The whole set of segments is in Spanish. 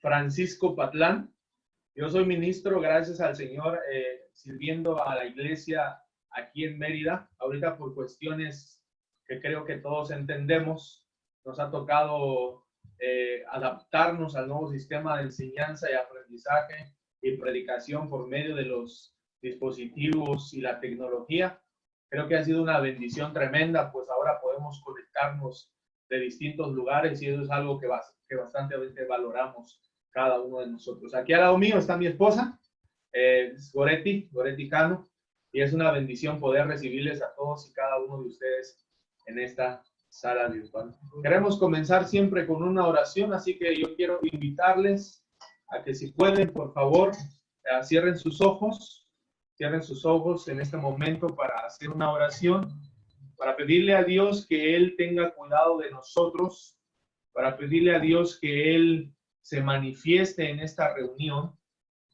Francisco Patlán. Yo soy ministro, gracias al Señor, sirviendo a la iglesia aquí en Mérida. Ahorita por cuestiones que creo que todos entendemos, nos ha tocado adaptarnos al nuevo sistema de enseñanza y aprendizaje y predicación por medio de los dispositivos y la tecnología. Creo que ha sido una bendición tremenda, pues ahora podemos conectarnos de distintos lugares y eso es algo que bastante valoramos cada uno de nosotros. Aquí al lado mío está mi esposa, Goretti Cano, y es una bendición poder recibirles a todos y cada uno de ustedes en esta sala virtual. Queremos comenzar siempre con una oración, así que yo quiero invitarles a que si pueden, por favor, cierren sus ojos en este momento para hacer una oración, para pedirle a Dios que Él tenga cuidado de nosotros, para pedirle a Dios que Él se manifieste en esta reunión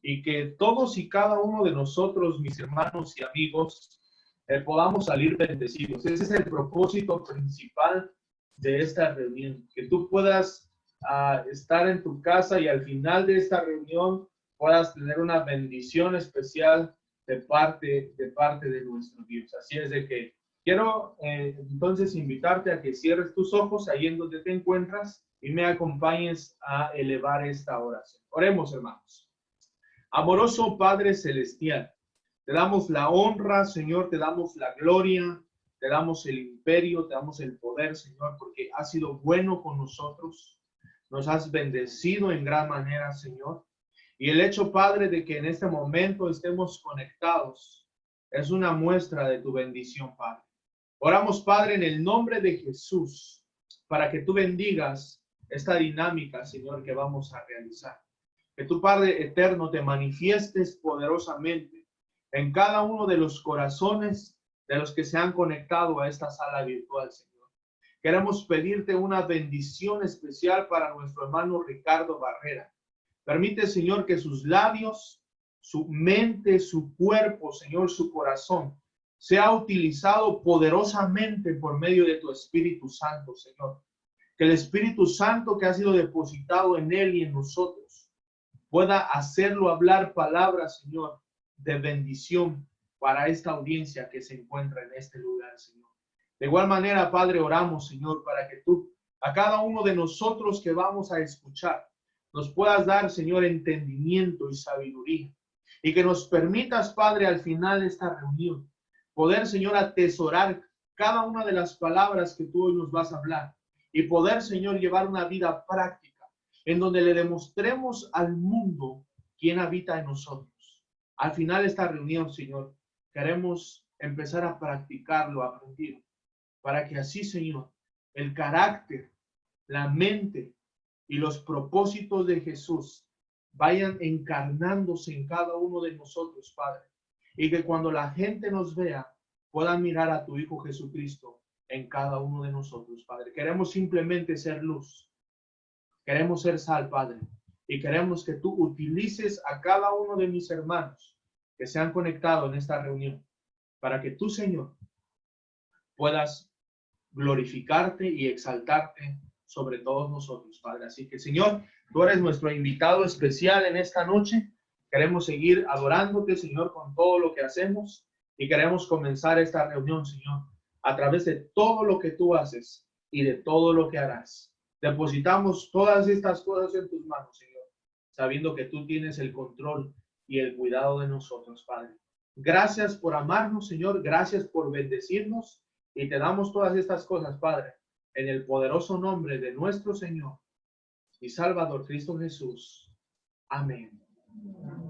y que todos y cada uno de nosotros, mis hermanos y amigos, podamos salir bendecidos. Ese es el propósito principal de esta reunión, que tú puedas estar en tu casa y al final de esta reunión puedas tener una bendición especial de parte de nuestro Dios. Así es de que quiero entonces invitarte a que cierres tus ojos ahí en donde te encuentras y me acompañes a elevar esta oración. Oremos, hermanos. Amoroso Padre Celestial, te damos la honra, Señor, te damos la gloria, te damos el imperio, te damos el poder, Señor, porque has sido bueno con nosotros, nos has bendecido en gran manera, Señor. Y el hecho, Padre, de que en este momento estemos conectados es una muestra de tu bendición, Padre. Oramos, Padre, en el nombre de Jesús, para que tú bendigas esta dinámica, Señor, que vamos a realizar. Que tu Padre eterno te manifiestes poderosamente en cada uno de los corazones de los que se han conectado a esta sala virtual, Señor. Queremos pedirte una bendición especial para nuestro hermano Ricardo Barrera. Permite, Señor, que sus labios, su mente, su cuerpo, Señor, su corazón, sea utilizado poderosamente por medio de tu Espíritu Santo, Señor. Que el Espíritu Santo que ha sido depositado en él y en nosotros pueda hacerlo hablar palabras, Señor, de bendición para esta audiencia que se encuentra en este lugar, Señor. De igual manera, Padre, oramos, Señor, para que tú, a cada uno de nosotros que vamos a escuchar, nos puedas dar, Señor, entendimiento y sabiduría. Y que nos permitas, Padre, al final de esta reunión, poder, Señor, atesorar cada una de las palabras que tú hoy nos vas a hablar. Y poder, Señor, llevar una vida práctica, en donde le demostremos al mundo quién habita en nosotros. Al final de esta reunión, Señor, queremos empezar a practicarlo, a aprender, para que así, Señor, el carácter, la mente y los propósitos de Jesús vayan encarnándose en cada uno de nosotros, Padre. Y que cuando la gente nos vea, puedan mirar a tu Hijo Jesucristo en cada uno de nosotros, Padre. Queremos simplemente ser luz. Queremos ser sal, Padre. Y queremos que tú utilices a cada uno de mis hermanos que se han conectado en esta reunión para que tú, Señor, puedas glorificarte y exaltarte sobre todos nosotros, Padre. Así que, Señor, tú eres nuestro invitado especial en esta noche. Queremos seguir adorándote, Señor, con todo lo que hacemos y queremos comenzar esta reunión, Señor, a través de todo lo que tú haces y de todo lo que harás. Depositamos todas estas cosas en tus manos, Señor, sabiendo que tú tienes el control y el cuidado de nosotros, Padre. Gracias por amarnos, Señor. Gracias por bendecirnos y te damos todas estas cosas, Padre, en el poderoso nombre de nuestro Señor y Salvador Cristo Jesús. Amén.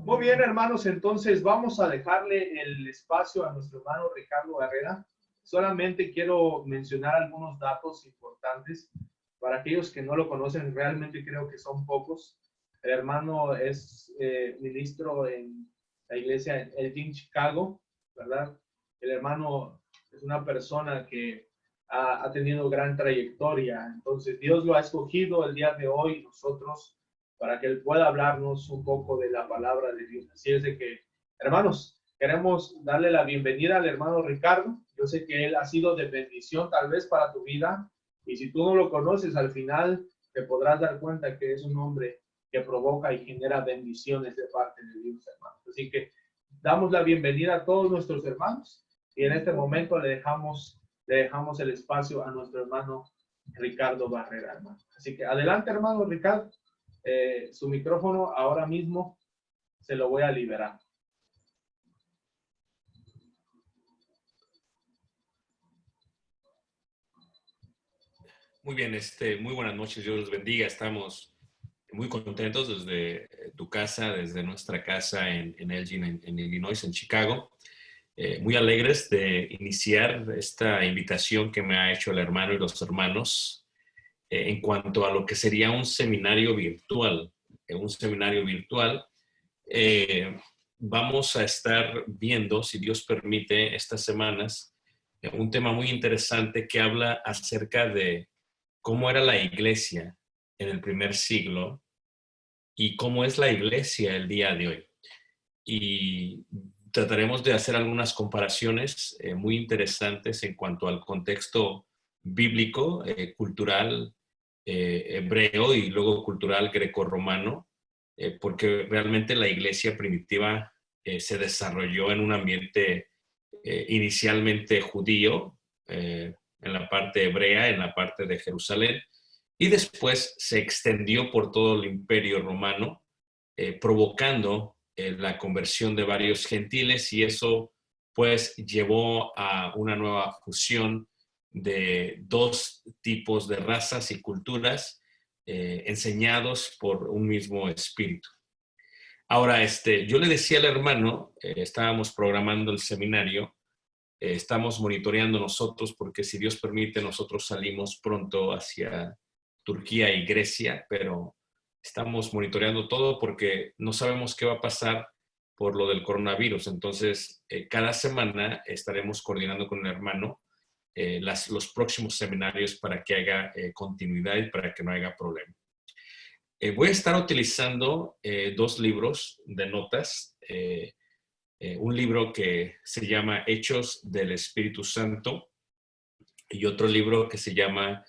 Muy bien, hermanos, entonces vamos a dejarle el espacio a nuestro hermano Ricardo Barrera. Solamente quiero mencionar algunos datos importantes para aquellos que no lo conocen. Realmente creo que son pocos. El hermano es ministro en la iglesia en Elgin, Chicago, ¿verdad? El hermano es una persona que ha tenido gran trayectoria. Entonces Dios lo ha escogido el día de hoy nosotros para que Él pueda hablarnos un poco de la palabra de Dios. Así es de que, hermanos, queremos darle la bienvenida al hermano Ricardo. Yo sé que él ha sido de bendición tal vez para tu vida. Y si tú no lo conoces, al final te podrás dar cuenta que es un hombre que provoca y genera bendiciones de parte de Dios, hermanos. Así que damos la bienvenida a todos nuestros hermanos y en este momento le dejamos el espacio a nuestro hermano Ricardo Barrera, hermano. Así que adelante, hermano Ricardo, su micrófono ahora mismo se lo voy a liberar. Muy bien, muy buenas noches, Dios los bendiga. Estamos muy contentos desde tu casa, desde nuestra casa en Elgin, en Illinois, en Chicago. Muy alegres de iniciar esta invitación que me ha hecho el hermano y los hermanos en cuanto a lo que sería un seminario virtual. Vamos a estar viendo, si Dios permite, estas semanas, un tema muy interesante que habla acerca de cómo era la iglesia en el primer siglo y cómo es la iglesia el día de hoy. Y trataremos de hacer algunas comparaciones muy interesantes en cuanto al contexto bíblico, cultural, hebreo y luego cultural grecorromano, porque realmente la iglesia primitiva se desarrolló en un ambiente inicialmente judío, en la parte hebrea, en la parte de Jerusalén, y después se extendió por todo el imperio romano, provocando la conversión de varios gentiles, y eso pues llevó a una nueva fusión de dos tipos de razas y culturas enseñados por un mismo espíritu. Ahora, yo le decía al hermano, estábamos programando el seminario, estamos monitoreando nosotros, porque si Dios permite, nosotros salimos pronto hacia Turquía y Grecia, pero estamos monitoreando todo porque no sabemos qué va a pasar por lo del coronavirus. Entonces, cada semana estaremos coordinando con el hermano los próximos seminarios para que haya continuidad y para que no haya problema. Voy a estar utilizando dos libros de notas. Un libro que se llama Hechos del Espíritu Santo y otro libro que se llama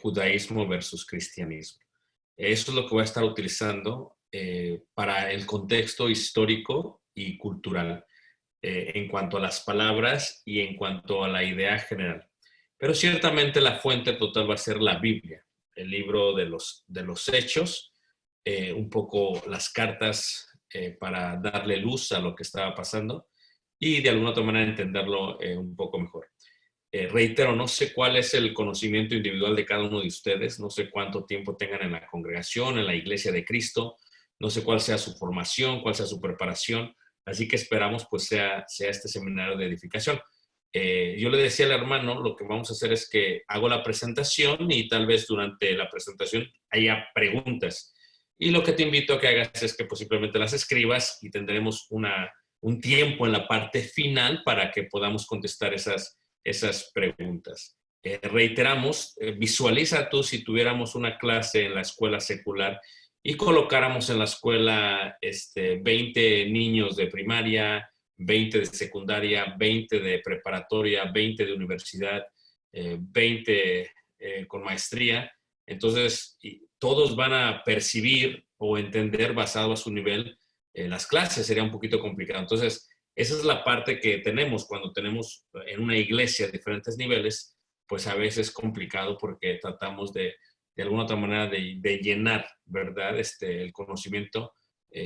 Judaísmo versus Cristianismo. Eso es lo que voy a estar utilizando para el contexto histórico y cultural en cuanto a las palabras y en cuanto a la idea general. Pero ciertamente la fuente total va a ser la Biblia, el libro de los Hechos, un poco las cartas para darle luz a lo que estaba pasando y de alguna otra manera entenderlo un poco mejor. Reitero, no sé cuál es el conocimiento individual de cada uno de ustedes, no sé cuánto tiempo tengan en la congregación, en la iglesia de Cristo, no sé cuál sea su formación, cuál sea su preparación, así que esperamos pues sea este seminario de edificación. Yo le decía al hermano, lo que vamos a hacer es que hago la presentación y tal vez durante la presentación haya preguntas. Y lo que te invito a que hagas es que pues, simplemente las escribas y tendremos un tiempo en la parte final para que podamos contestar esas preguntas. Reiteramos, visualiza tú si tuviéramos una clase en la escuela secular y colocáramos en la escuela 20 niños de primaria, 20 de secundaria, 20 de preparatoria, 20 de universidad, 20 con maestría. Entonces, todos van a percibir o entender basado a su nivel las clases. Sería un poquito complicado. Entonces, esa es la parte que tenemos cuando tenemos en una iglesia diferentes niveles, pues a veces es complicado porque tratamos de alguna otra manera de llenar, ¿verdad? El conocimiento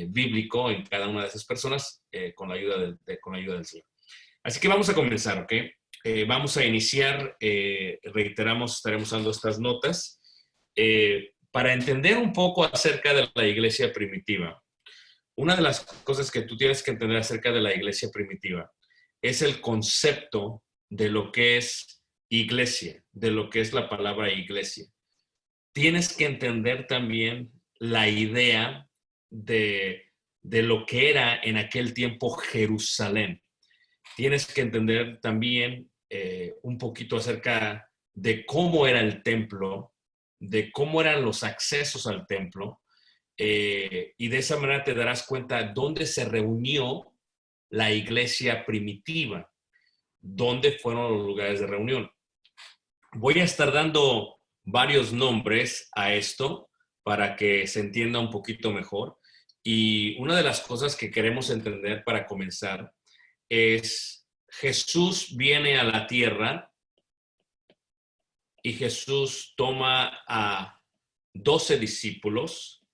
bíblico en cada una de esas personas con la ayuda del Señor. Así que vamos a comenzar, ¿ok? Vamos a iniciar, reiteramos, estaremos dando estas notas para entender un poco acerca de la iglesia primitiva. Una de las cosas que tú tienes que entender acerca de la iglesia primitiva es el concepto de lo que es iglesia, de lo que es la palabra iglesia. Tienes que entender también la idea de lo que era en aquel tiempo Jerusalén. Tienes que entender también un poquito acerca de cómo era el templo, de cómo eran los accesos al templo, y de esa manera te darás cuenta dónde se reunió la iglesia primitiva, dónde fueron los lugares de reunión. Voy a estar dando varios nombres a esto para que se entienda un poquito mejor. Y una de las cosas que queremos entender para comenzar es Jesús viene a la tierra y Jesús toma a 12 discípulos.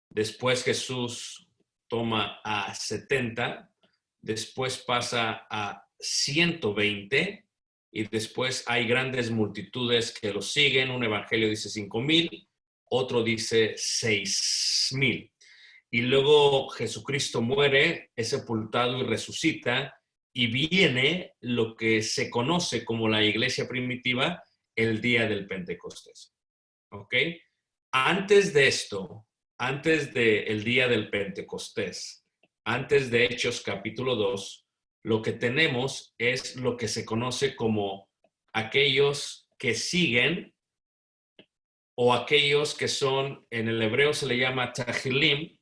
Después Jesús toma a 70, después pasa a 120 y después hay grandes multitudes que lo siguen. Un evangelio dice 5,000, otro dice 6,000. Y luego Jesucristo muere, es sepultado y resucita y viene lo que se conoce como la iglesia primitiva, el día del Pentecostés. ¿Ok? Antes de esto, antes del día del Pentecostés, antes de Hechos capítulo 2, lo que tenemos es lo que se conoce como aquellos que siguen o aquellos que son, en el hebreo se le llama tahilim.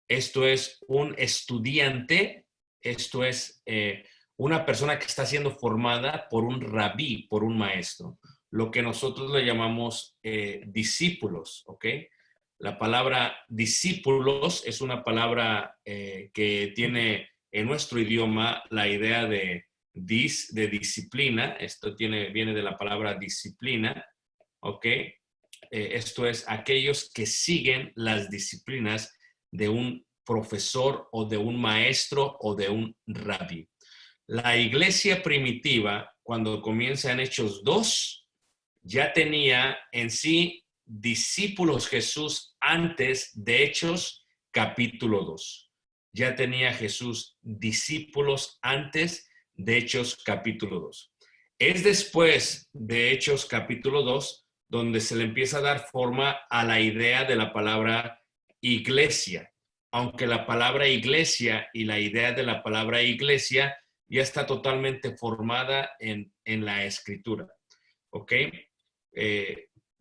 Esto es un estudiante, esto es una persona que está siendo formada por un rabí, por un maestro, lo que nosotros le llamamos discípulos, ¿ok? La palabra discípulos es una palabra que tiene en nuestro idioma la idea de disciplina. Esto viene de la palabra disciplina, ¿ok? Esto es aquellos que siguen las disciplinas de un profesor o de un maestro o de un rabí. La iglesia primitiva, cuando comienza en Hechos 2, ya tenía en sí discípulos Jesús antes de Hechos capítulo 2. Ya tenía Jesús discípulos antes de Hechos capítulo 2. Es después de Hechos capítulo 2 donde se le empieza a dar forma a la idea de la palabra iglesia, aunque la palabra iglesia y la idea de la palabra iglesia ya está totalmente formada en la escritura. ¿Ok?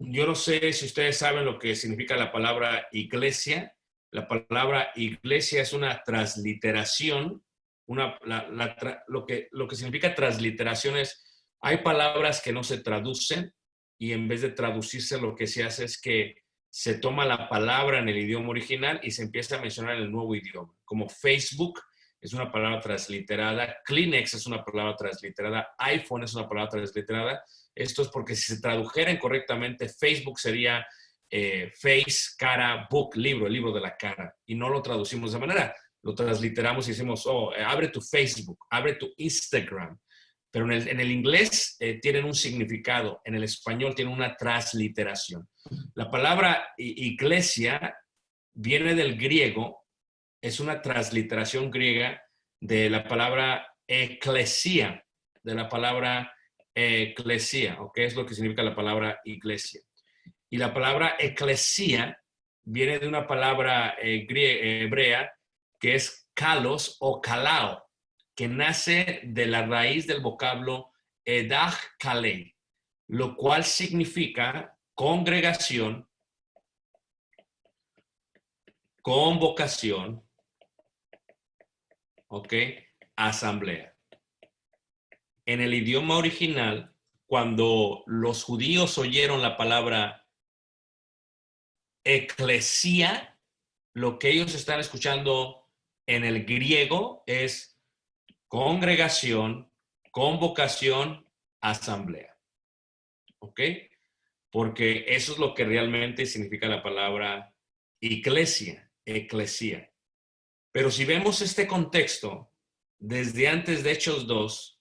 Yo no sé si ustedes saben lo que significa la palabra iglesia. La palabra iglesia es una transliteración. Lo que significa transliteración es, hay palabras que no se traducen y en vez de traducirse lo que se hace es que se toma la palabra en el idioma original y se empieza a mencionar en el nuevo idioma. Como Facebook es una palabra transliterada, Kleenex es una palabra transliterada, iPhone es una palabra transliterada. Esto es porque si se tradujeran correctamente, Facebook sería face, cara, book, libro, el libro de la cara. Y no lo traducimos de esa manera. Lo transliteramos y decimos, abre tu Facebook, abre tu Instagram. Pero en el inglés tienen un significado, en el español tiene una transliteración. La palabra iglesia viene del griego, es una transliteración griega de la palabra eclesia, de la palabra eclesia, ¿ok? Es lo que significa la palabra iglesia. Y la palabra eclesia viene de una palabra hebrea que es kalos o kalao, que nace de la raíz del vocablo edach kalei, lo cual significa congregación, convocación, ¿ok? Asamblea. En el idioma original, cuando los judíos oyeron la palabra eclesia, lo que ellos están escuchando en el griego es congregación, convocación, asamblea. ¿Ok? Porque eso es lo que realmente significa la palabra iglesia, eclesia. Pero si vemos este contexto, desde antes de Hechos 2,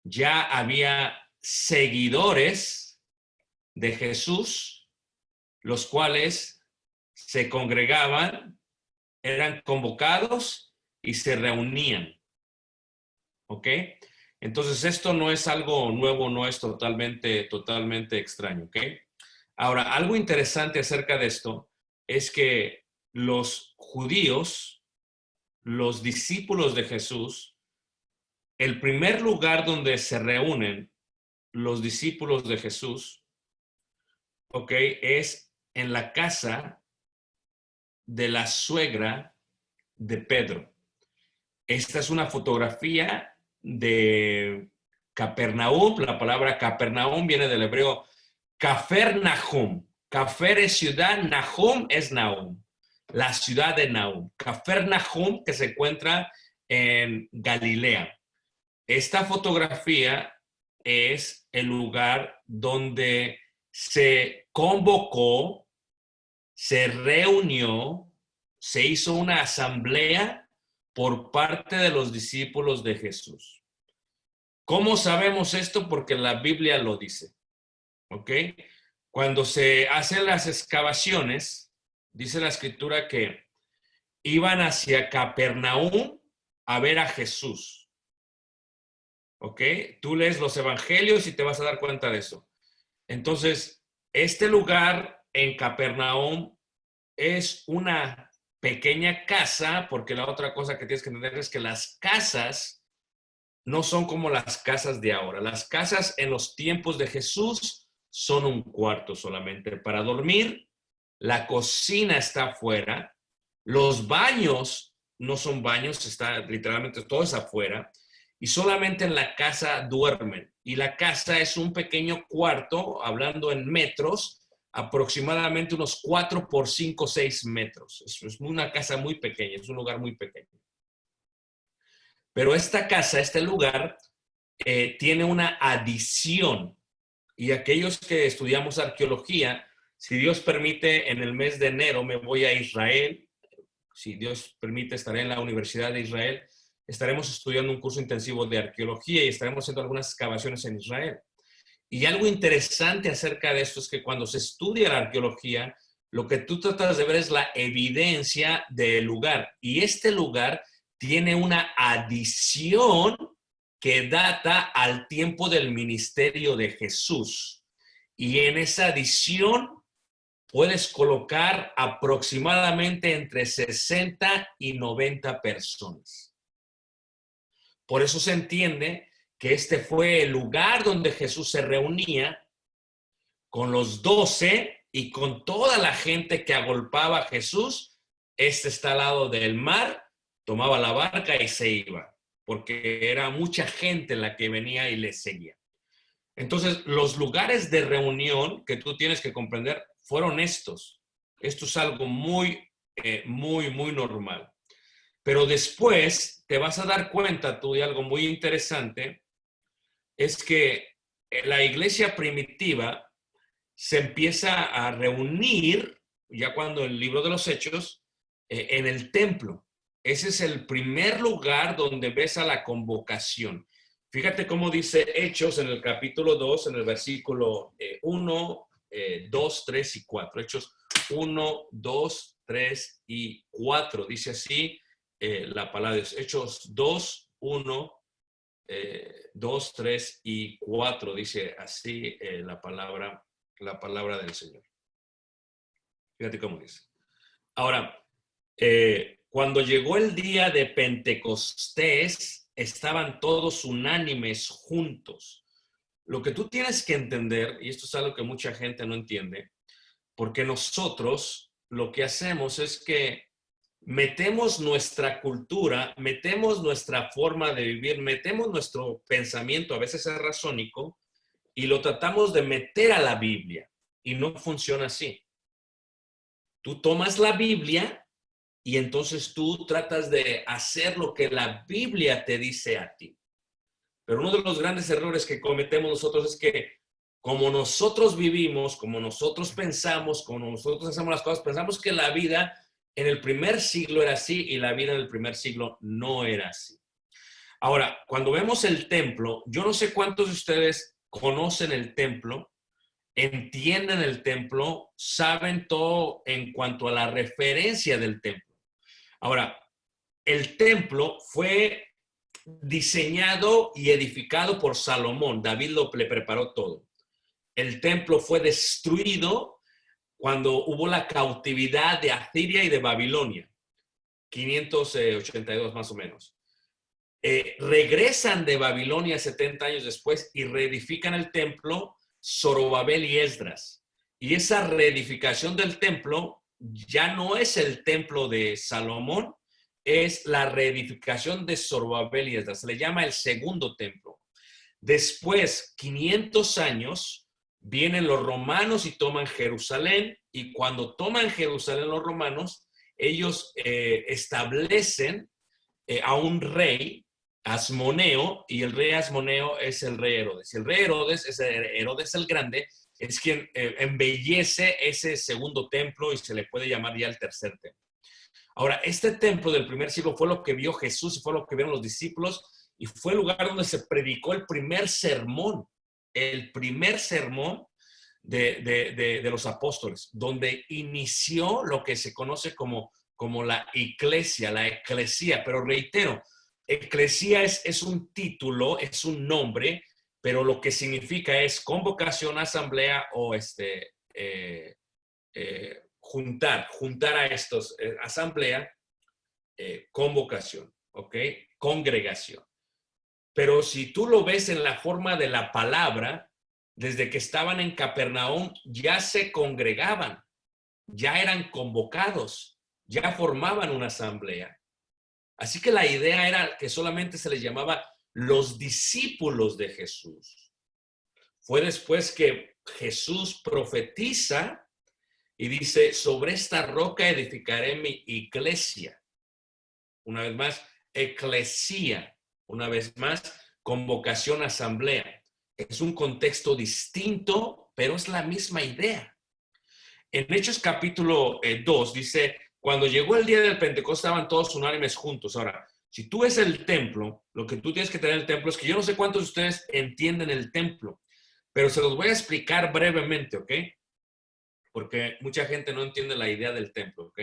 ya había seguidores de Jesús, los cuales se congregaban, eran convocados y se reunían. ¿Ok? Entonces, esto no es algo nuevo, no es totalmente extraño. ¿Ok? Ahora, algo interesante acerca de esto es que los judíos, los discípulos de Jesús, el primer lugar donde se reúnen los discípulos de Jesús, ¿ok? Es en la casa de la suegra de Pedro. Esta es una fotografía de Capernaum. La palabra Capernaum viene del hebreo Cafernahum. Cafer es ciudad, Nahum es Nahum, la ciudad de Nahum. Cafarnaum, que se encuentra en Galilea. Esta fotografía es el lugar donde se convocó, se reunió, se hizo una asamblea por parte de los discípulos de Jesús. ¿Cómo sabemos esto? Porque la Biblia lo dice. ¿Ok? Cuando se hacen las excavaciones, dice la escritura que iban hacia Capernaum a ver a Jesús. ¿Ok? Tú lees los evangelios y te vas a dar cuenta de eso. Entonces, este lugar en Capernaum es una pequeña casa, porque la otra cosa que tienes que entender es que las casas no son como las casas de ahora. Las casas en los tiempos de Jesús son un cuarto solamente para dormir. La cocina está afuera. Los baños no son baños, está literalmente todo es afuera. Y solamente en la casa duermen. Y la casa es un pequeño cuarto, hablando en metros, aproximadamente unos 4 por 5, 6 metros. Es una casa muy pequeña, es un lugar muy pequeño. Pero esta casa, este lugar, tiene una adición. Y aquellos que estudiamos arqueología, si Dios permite, en el mes de enero me voy a Israel. Si Dios permite, estaré en la Universidad de Israel. Estaremos estudiando un curso intensivo de arqueología y estaremos haciendo algunas excavaciones en Israel. Y algo interesante acerca de esto es que cuando se estudia la arqueología, lo que tú tratas de ver es la evidencia del lugar. Y este lugar tiene una adición que data al tiempo del ministerio de Jesús. Y en esa adición puedes colocar aproximadamente entre 60 y 90 personas. Por eso se entiende que este fue el lugar donde Jesús se reunía con los 12 y con toda la gente que agolpaba a Jesús. Este está al lado del mar, tomaba la barca y se iba, porque era mucha gente la que venía y le seguía. Entonces, los lugares de reunión que tú tienes que comprender fueron estos. Esto es algo muy normal. Pero después te vas a dar cuenta tú de algo muy interesante, es que la iglesia primitiva se empieza a reunir, ya cuando el libro de los Hechos, en el templo. Ese es el primer lugar donde ves a la convocación. Fíjate cómo dice Hechos en el capítulo 2, en el versículo 1, 2, 3 y 4. Hechos 1, 2, 3 y 4. Dice así la palabra de Dios. Hechos 2, 1, 2, 3 y 4. Dice así la palabra del Señor. Fíjate cómo dice. Ahora, cuando llegó el día de Pentecostés, estaban todos unánimes juntos. Lo que tú tienes que entender, y esto es algo que mucha gente no entiende, porque nosotros lo que hacemos es que metemos nuestra cultura, metemos nuestra forma de vivir, metemos nuestro pensamiento, a veces es razónico, y lo tratamos de meter a la Biblia, y no funciona así. Tú tomas la Biblia y entonces tú tratas de hacer lo que la Biblia te dice a ti. Pero uno de los grandes errores que cometemos nosotros es que como nosotros vivimos, como nosotros pensamos, como nosotros hacemos las cosas, pensamos que la vida en el primer siglo era así y la vida en el primer siglo no era así. Ahora, cuando vemos el templo, yo no sé cuántos de ustedes conocen el templo, entienden el templo, saben todo en cuanto a la referencia del templo. Ahora, el templo fue diseñado y edificado por Salomón. David le preparó todo. El templo fue destruido cuando hubo la cautividad de Asiria y de Babilonia, 582 más o menos. Regresan de Babilonia 70 años después y reedifican el templo Zorobabel y Esdras. Y esa reedificación del templo ya no es el templo de Salomón, es la reedificación de Zorobabel y Esdras. Se le llama el segundo templo. Después, 500 años, vienen los romanos y toman Jerusalén, y cuando toman Jerusalén los romanos, ellos establecen a un rey, Asmoneo, y el rey Asmoneo es el rey Herodes. Y el rey Herodes, es Herodes el Grande, es quien embellece ese segundo templo y se le puede llamar ya el tercer templo. Ahora, este templo del primer siglo fue lo que vio Jesús y fue lo que vieron los discípulos y fue el lugar donde se predicó el primer sermón de los apóstoles, donde inició lo que se conoce como la eclesia, la eclesía. Pero reitero, eclesía es un título, es un nombre, pero lo que significa es convocación, asamblea o juntar a estos, asamblea, convocación, ¿ok? Congregación. Pero si tú lo ves en la forma de la palabra, desde que estaban en Capernaum ya se congregaban, ya eran convocados, ya formaban una asamblea. Así que la idea era que solamente se les llamaba los discípulos de Jesús. Fue después que Jesús profetiza y dice, sobre esta roca edificaré mi iglesia. Una vez más, eclesía. Una vez más, convocación, asamblea. Es un contexto distinto, pero es la misma idea. En Hechos capítulo 2 dice, cuando llegó el día del Pentecostés estaban todos unánimes juntos. Ahora, si tú ves el templo, lo que tú tienes que tener en el templo es que yo no sé cuántos de ustedes entienden el templo, pero se los voy a explicar brevemente, ¿ok? Porque mucha gente no entiende la idea del templo, ¿ok?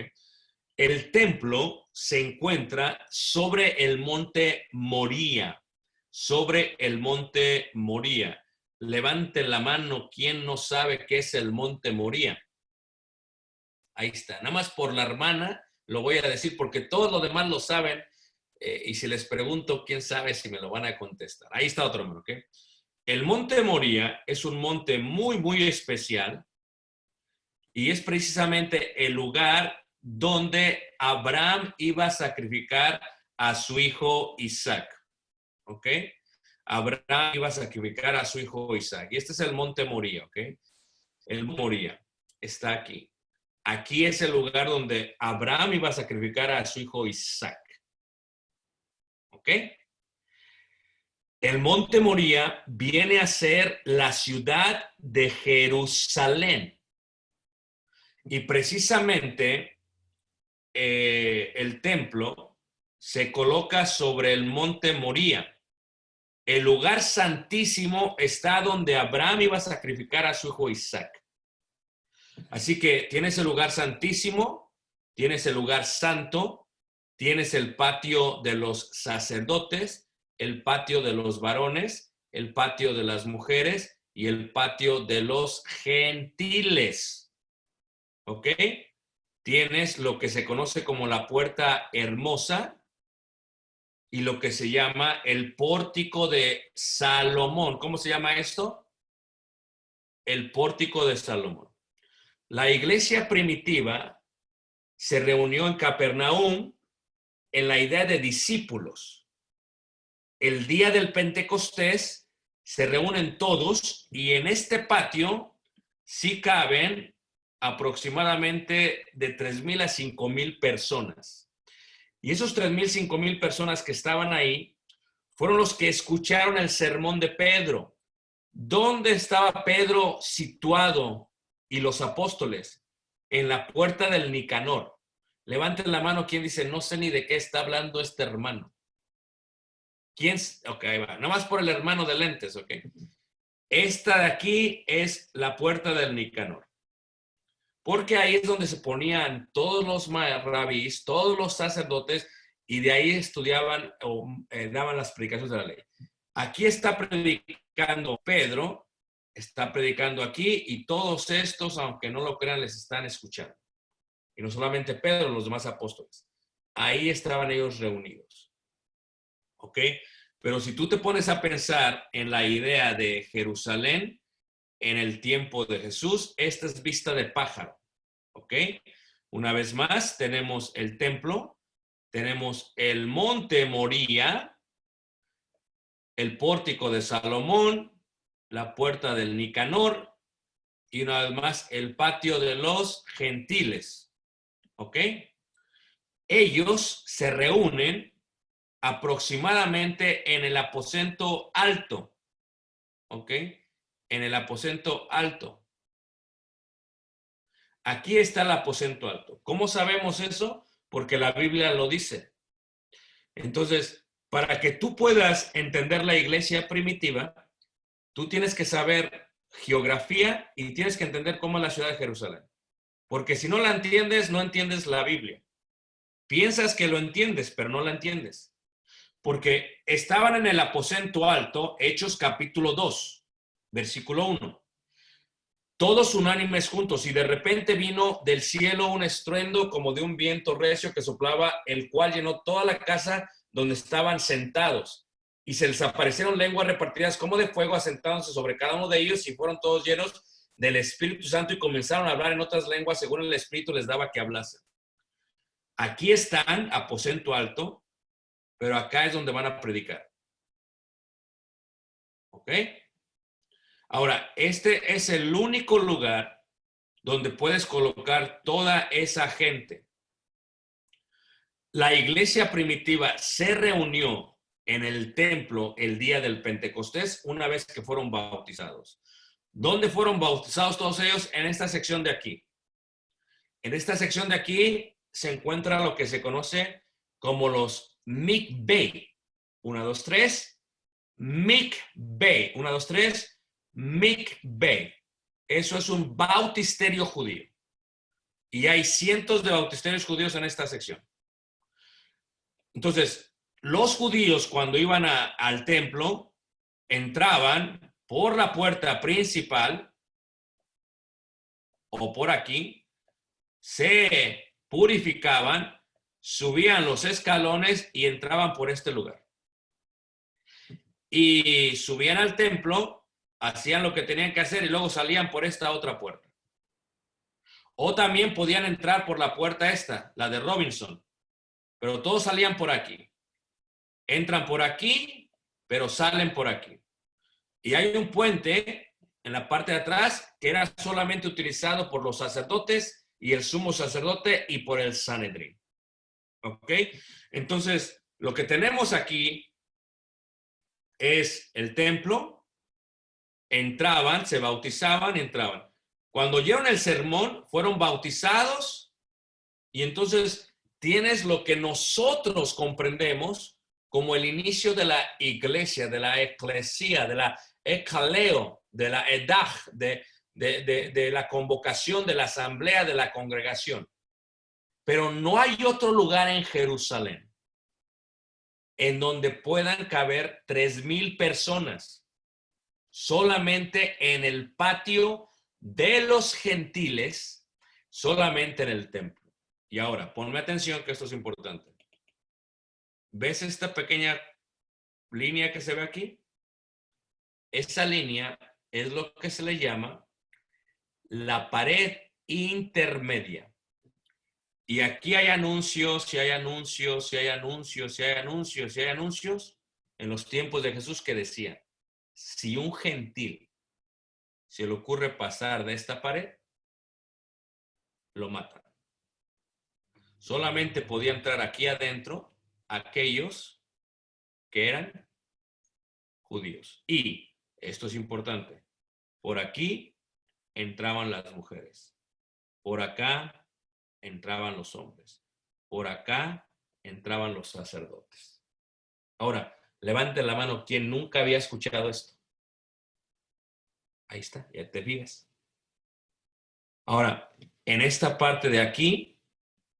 El templo se encuentra sobre el monte Moría, sobre el monte Moría. Levanten la mano, ¿quién no sabe qué es el monte Moría? Ahí está, nada más por la hermana lo voy a decir porque todos los demás lo saben y si les pregunto, quién sabe si me lo van a contestar. Ahí está otro hermano, ¿ok? El monte Moría es un monte muy, muy especial y es precisamente el lugar donde Abraham iba a sacrificar a su hijo Isaac, ¿ok? Abraham iba a sacrificar a su hijo Isaac. Y este es el monte Moría, ¿ok? El Moría está aquí. Aquí es el lugar donde Abraham iba a sacrificar a su hijo Isaac. ¿Ok? El monte Moría viene a ser la ciudad de Jerusalén. Y precisamente el templo se coloca sobre el monte Moría. El lugar santísimo está donde Abraham iba a sacrificar a su hijo Isaac. Así que tienes el lugar santísimo, tienes el lugar santo, tienes el patio de los sacerdotes, el patio de los varones, el patio de las mujeres y el patio de los gentiles. ¿Ok? Tienes lo que se conoce como la puerta hermosa y lo que se llama el pórtico de Salomón. ¿Cómo se llama esto? El pórtico de Salomón. La iglesia primitiva se reunió en Capernaum en la idea de discípulos. El día del Pentecostés se reúnen todos y en este patio sí caben aproximadamente de 3,000 a 5,000 personas. Y esos 3,000, 5,000 personas que estaban ahí fueron los que escucharon el sermón de Pedro. ¿Dónde estaba Pedro situado y los apóstoles? En la puerta del Nicanor. Levanten la mano quien dice, no sé ni de qué está hablando este hermano. ¿Quién? Ok, ahí va. Nada más por el hermano de lentes, ok. Esta de aquí es la puerta del Nicanor. Porque ahí es donde se ponían todos los rabís, todos los sacerdotes, y de ahí estudiaban o daban las predicaciones de la ley. Aquí está predicando Pedro, está predicando aquí, y todos estos, aunque no lo crean, les están escuchando. Y no solamente Pedro, los demás apóstoles. Ahí estaban ellos reunidos. ¿Ok? Pero si tú te pones a pensar en la idea de Jerusalén en el tiempo de Jesús, esta es vista de pájaro. ¿Ok? Una vez más, tenemos el templo, tenemos el monte Moría, el pórtico de Salomón, la puerta del Nicanor, y una vez más el patio de los gentiles. ¿Ok? Ellos se reúnen aproximadamente en el aposento alto. ¿Ok? En el aposento alto. Aquí está el aposento alto. ¿Cómo sabemos eso? Porque la Biblia lo dice. Entonces, para que tú puedas entender la iglesia primitiva, tú tienes que saber geografía y tienes que entender cómo es la ciudad de Jerusalén. Porque si no la entiendes, no entiendes la Biblia. Piensas que lo entiendes, pero no la entiendes. Porque estaban en el aposento alto, Hechos capítulo 2, versículo 1. Todos unánimes juntos, y de repente vino del cielo un estruendo como de un viento recio que soplaba, el cual llenó toda la casa donde estaban sentados. Y se les aparecieron lenguas repartidas como de fuego, asentándose sobre cada uno de ellos, y fueron todos llenos del Espíritu Santo y comenzaron a hablar en otras lenguas según el Espíritu les daba que hablasen. Aquí están, aposento alto, pero acá es donde van a predicar. ¿Ok? Ahora, este es el único lugar donde puedes colocar toda esa gente. La iglesia primitiva se reunió en el templo el día del Pentecostés una vez que fueron bautizados. ¿Dónde fueron bautizados todos ellos? En esta sección de aquí. En esta sección de aquí se encuentra lo que se conoce como los mikveh. 1, 2, 3. Mikveh. 1, 2, 3. Mikveh. Eso es un bautisterio judío. Y hay cientos de bautisterios judíos en esta sección. Entonces, los judíos cuando iban al templo, entraban por la puerta principal o por aquí, se purificaban, subían los escalones y entraban por este lugar. Y subían al templo, hacían lo que tenían que hacer y luego salían por esta otra puerta. O también podían entrar por la puerta esta, la de Robinson, pero todos salían por aquí. Entran por aquí, pero salen por aquí. Y hay un puente en la parte de atrás que era solamente utilizado por los sacerdotes y el sumo sacerdote y por el Sanedrín. ¿Ok? Entonces, lo que tenemos aquí es el templo. Entraban, se bautizaban, entraban. Cuando oyeron el sermón, fueron bautizados y entonces tienes lo que nosotros comprendemos como el inicio de la iglesia, de la eclesía, de la ekaleo, de la edaj, de la convocación, de la asamblea, de la congregación. Pero no hay otro lugar en Jerusalén en donde puedan caber 3,000 personas. Solamente en el patio de los gentiles, solamente en el templo. Y ahora, ponme atención que esto es importante. ¿Ves esta pequeña línea que se ve aquí? Esa línea es lo que se le llama la pared intermedia. Y aquí hay anuncios, y hay anuncios, y hay anuncios, y hay anuncios, y hay anuncios en los tiempos de Jesús que decían, si un gentil se le ocurre pasar de esta pared, lo matan. Solamente podía entrar aquí adentro aquellos que eran judíos. Y, esto es importante, por aquí entraban las mujeres. Por acá entraban los hombres. Por acá entraban los sacerdotes. Ahora, levante la mano quien nunca había escuchado esto. Ahí está, ya te fijas. Ahora, en esta parte de aquí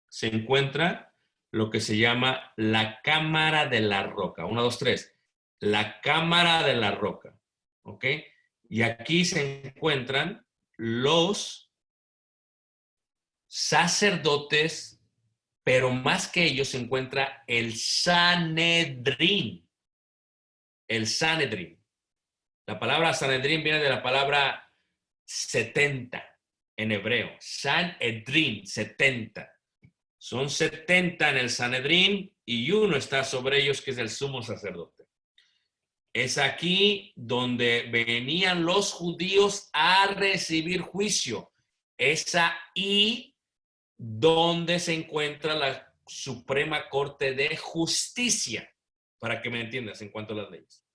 se encuentra lo que se llama la cámara de la roca. 1, 2, 3. La cámara de la roca. ¿Ok? Y aquí se encuentran los sacerdotes, pero más que ellos se encuentra el Sanedrín. El Sanedrín. La palabra Sanedrín viene de la palabra 70 en hebreo. Sanedrín, 70. Son 70 en el Sanedrín y uno está sobre ellos que es el sumo sacerdote. Es aquí donde venían los judíos a recibir juicio. Es ahí donde se encuentra la Suprema Corte de Justicia, para que me entiendas en cuanto a las leyes.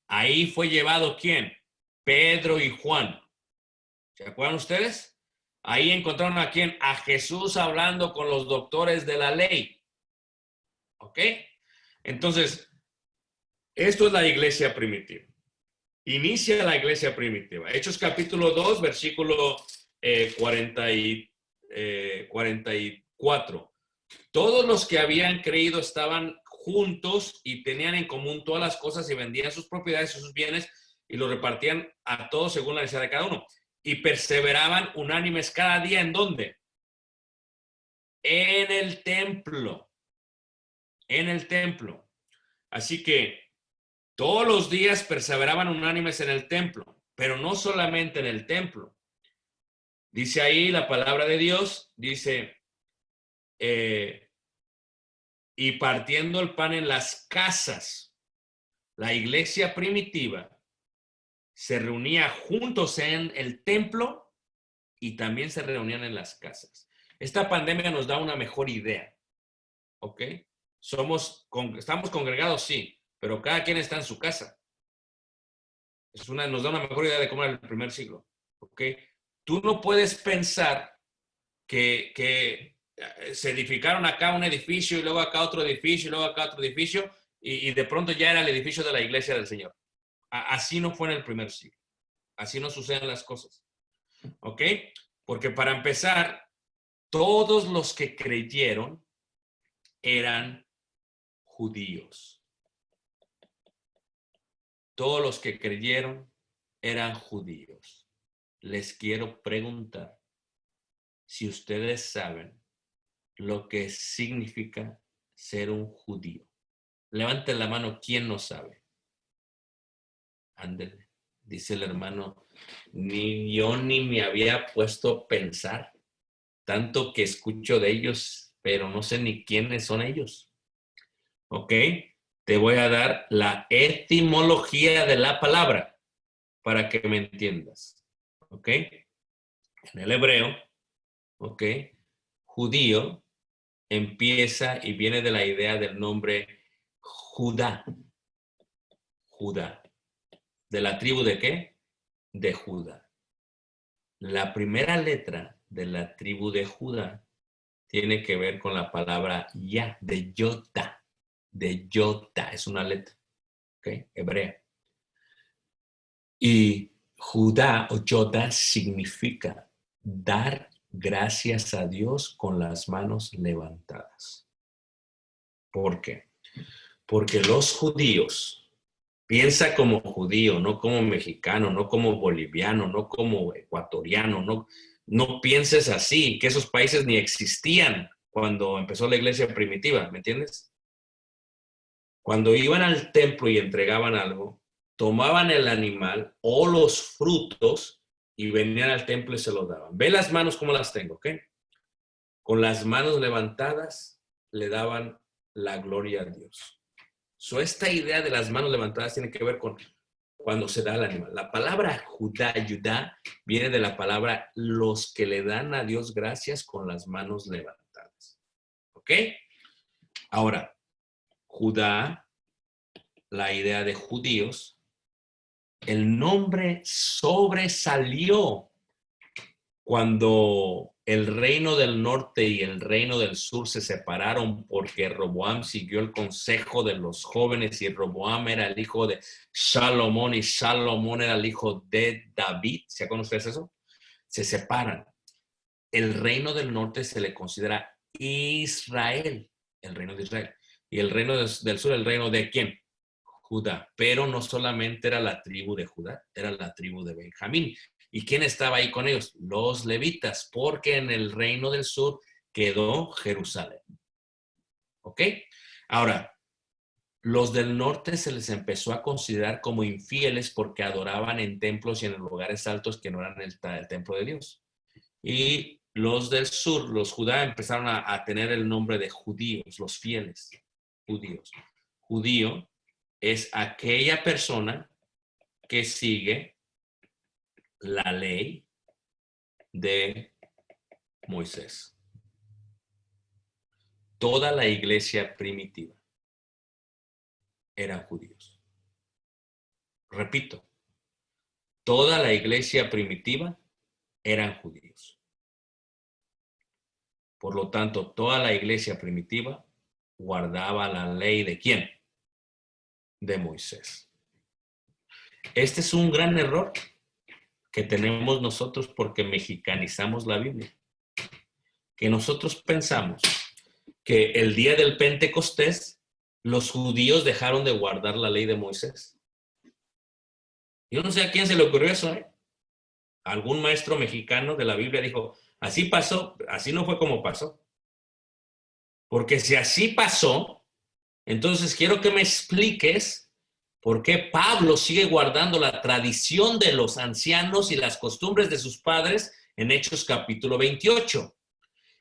Ahí fue llevado ¿quién? Pedro y Juan. ¿Se acuerdan ustedes? Ahí encontraron a quién? A Jesús hablando con los doctores de la ley. ¿Ok? Entonces, esto es la iglesia primitiva. Inicia la iglesia primitiva. Hechos capítulo 2, versículo 44. Todos los que habían creído estaban juntos y tenían en común todas las cosas y vendían sus propiedades y sus bienes y los repartían a todos según la necesidad de cada uno. Y perseveraban unánimes cada día. ¿En dónde? En el templo. En el templo. Así que todos los días perseveraban unánimes en el templo, pero no solamente en el templo. Dice ahí la palabra de Dios, dice, y partiendo el pan en las casas. La iglesia primitiva se reunía juntos en el templo y también se reunían en las casas. Esta pandemia nos da una mejor idea, ¿ok? Estamos congregados, sí, pero cada quien está en su casa. Nos da una mejor idea de cómo era el primer siglo, ¿ok? Tú no puedes pensar que se edificaron acá un edificio y luego acá otro edificio y luego acá otro edificio y de pronto ya era el edificio de la iglesia del Señor. Así no fue en el primer siglo. Así no suceden las cosas. ¿Ok? Porque para empezar, todos los que creyeron eran judíos. Todos los que creyeron eran judíos. Les quiero preguntar si ustedes saben lo que significa ser un judío. Levanten la mano, ¿quién no sabe? Ándele, dice el hermano, ni yo ni me había puesto a pensar, tanto que escucho de ellos, pero no sé ni quiénes son ellos. ¿Ok? Te voy a dar la etimología de la palabra para que me entiendas. ¿Ok? En el hebreo, ¿ok? Judío empieza y viene de la idea del nombre Judá. Judá. ¿De la tribu de qué? De Judá. La primera letra de la tribu de Judá tiene que ver con la palabra ya, de Yota. De Yota, es una letra, ¿ok? Hebrea. Y Judá o Yota significa dar gracias a Dios con las manos levantadas. ¿Por qué? Porque los judíos, piensa como judío, no como mexicano, no como boliviano, no como ecuatoriano, no pienses así, que esos países ni existían cuando empezó la iglesia primitiva, ¿me entiendes? Cuando iban al templo y entregaban algo, tomaban el animal o los frutos y venían al templo y se los daban. Ve las manos como las tengo, ¿ok? Con las manos levantadas le daban la gloria a Dios. Esta idea de las manos levantadas tiene que ver con cuando se da al animal. La palabra Judá, viene de la palabra los que le dan a Dios gracias con las manos levantadas. ¿Ok? Ahora, Judá, la idea de judíos, el nombre sobresalió cuando el reino del norte y el reino del sur se separaron porque Roboam siguió el consejo de los jóvenes y Roboam era el hijo de Salomón y Salomón era el hijo de David. ¿Se acuerdan ustedes eso? Se separan. El reino del norte se le considera Israel, el reino de Israel. Y el reino del sur, el reino de ¿quién? Judá. Pero no solamente era la tribu de Judá, era la tribu de Benjamín. ¿Y quién estaba ahí con ellos? Los levitas, porque en el reino del sur quedó Jerusalén. ¿Ok? Ahora, los del norte se les empezó a considerar como infieles porque adoraban en templos y en lugares altos que no eran el templo de Dios. Y los del sur, los Judá, empezaron a tener el nombre de judíos, los fieles judíos. Judío es aquella persona que sigue la ley de Moisés. Toda la iglesia primitiva eran judíos. Repito, toda la iglesia primitiva eran judíos. Por lo tanto, toda la iglesia primitiva guardaba la ley ¿de quién? De Moisés. Este es un gran error que tenemos nosotros porque mexicanizamos la Biblia. Que nosotros pensamos que el día del Pentecostés los judíos dejaron de guardar la ley de Moisés. Yo no sé a quién se le ocurrió eso, ¿eh? Algún maestro mexicano de la Biblia dijo, así pasó, así no fue como pasó. Porque si así pasó, entonces quiero que me expliques por qué Pablo sigue guardando la tradición de los ancianos y las costumbres de sus padres en Hechos capítulo 28.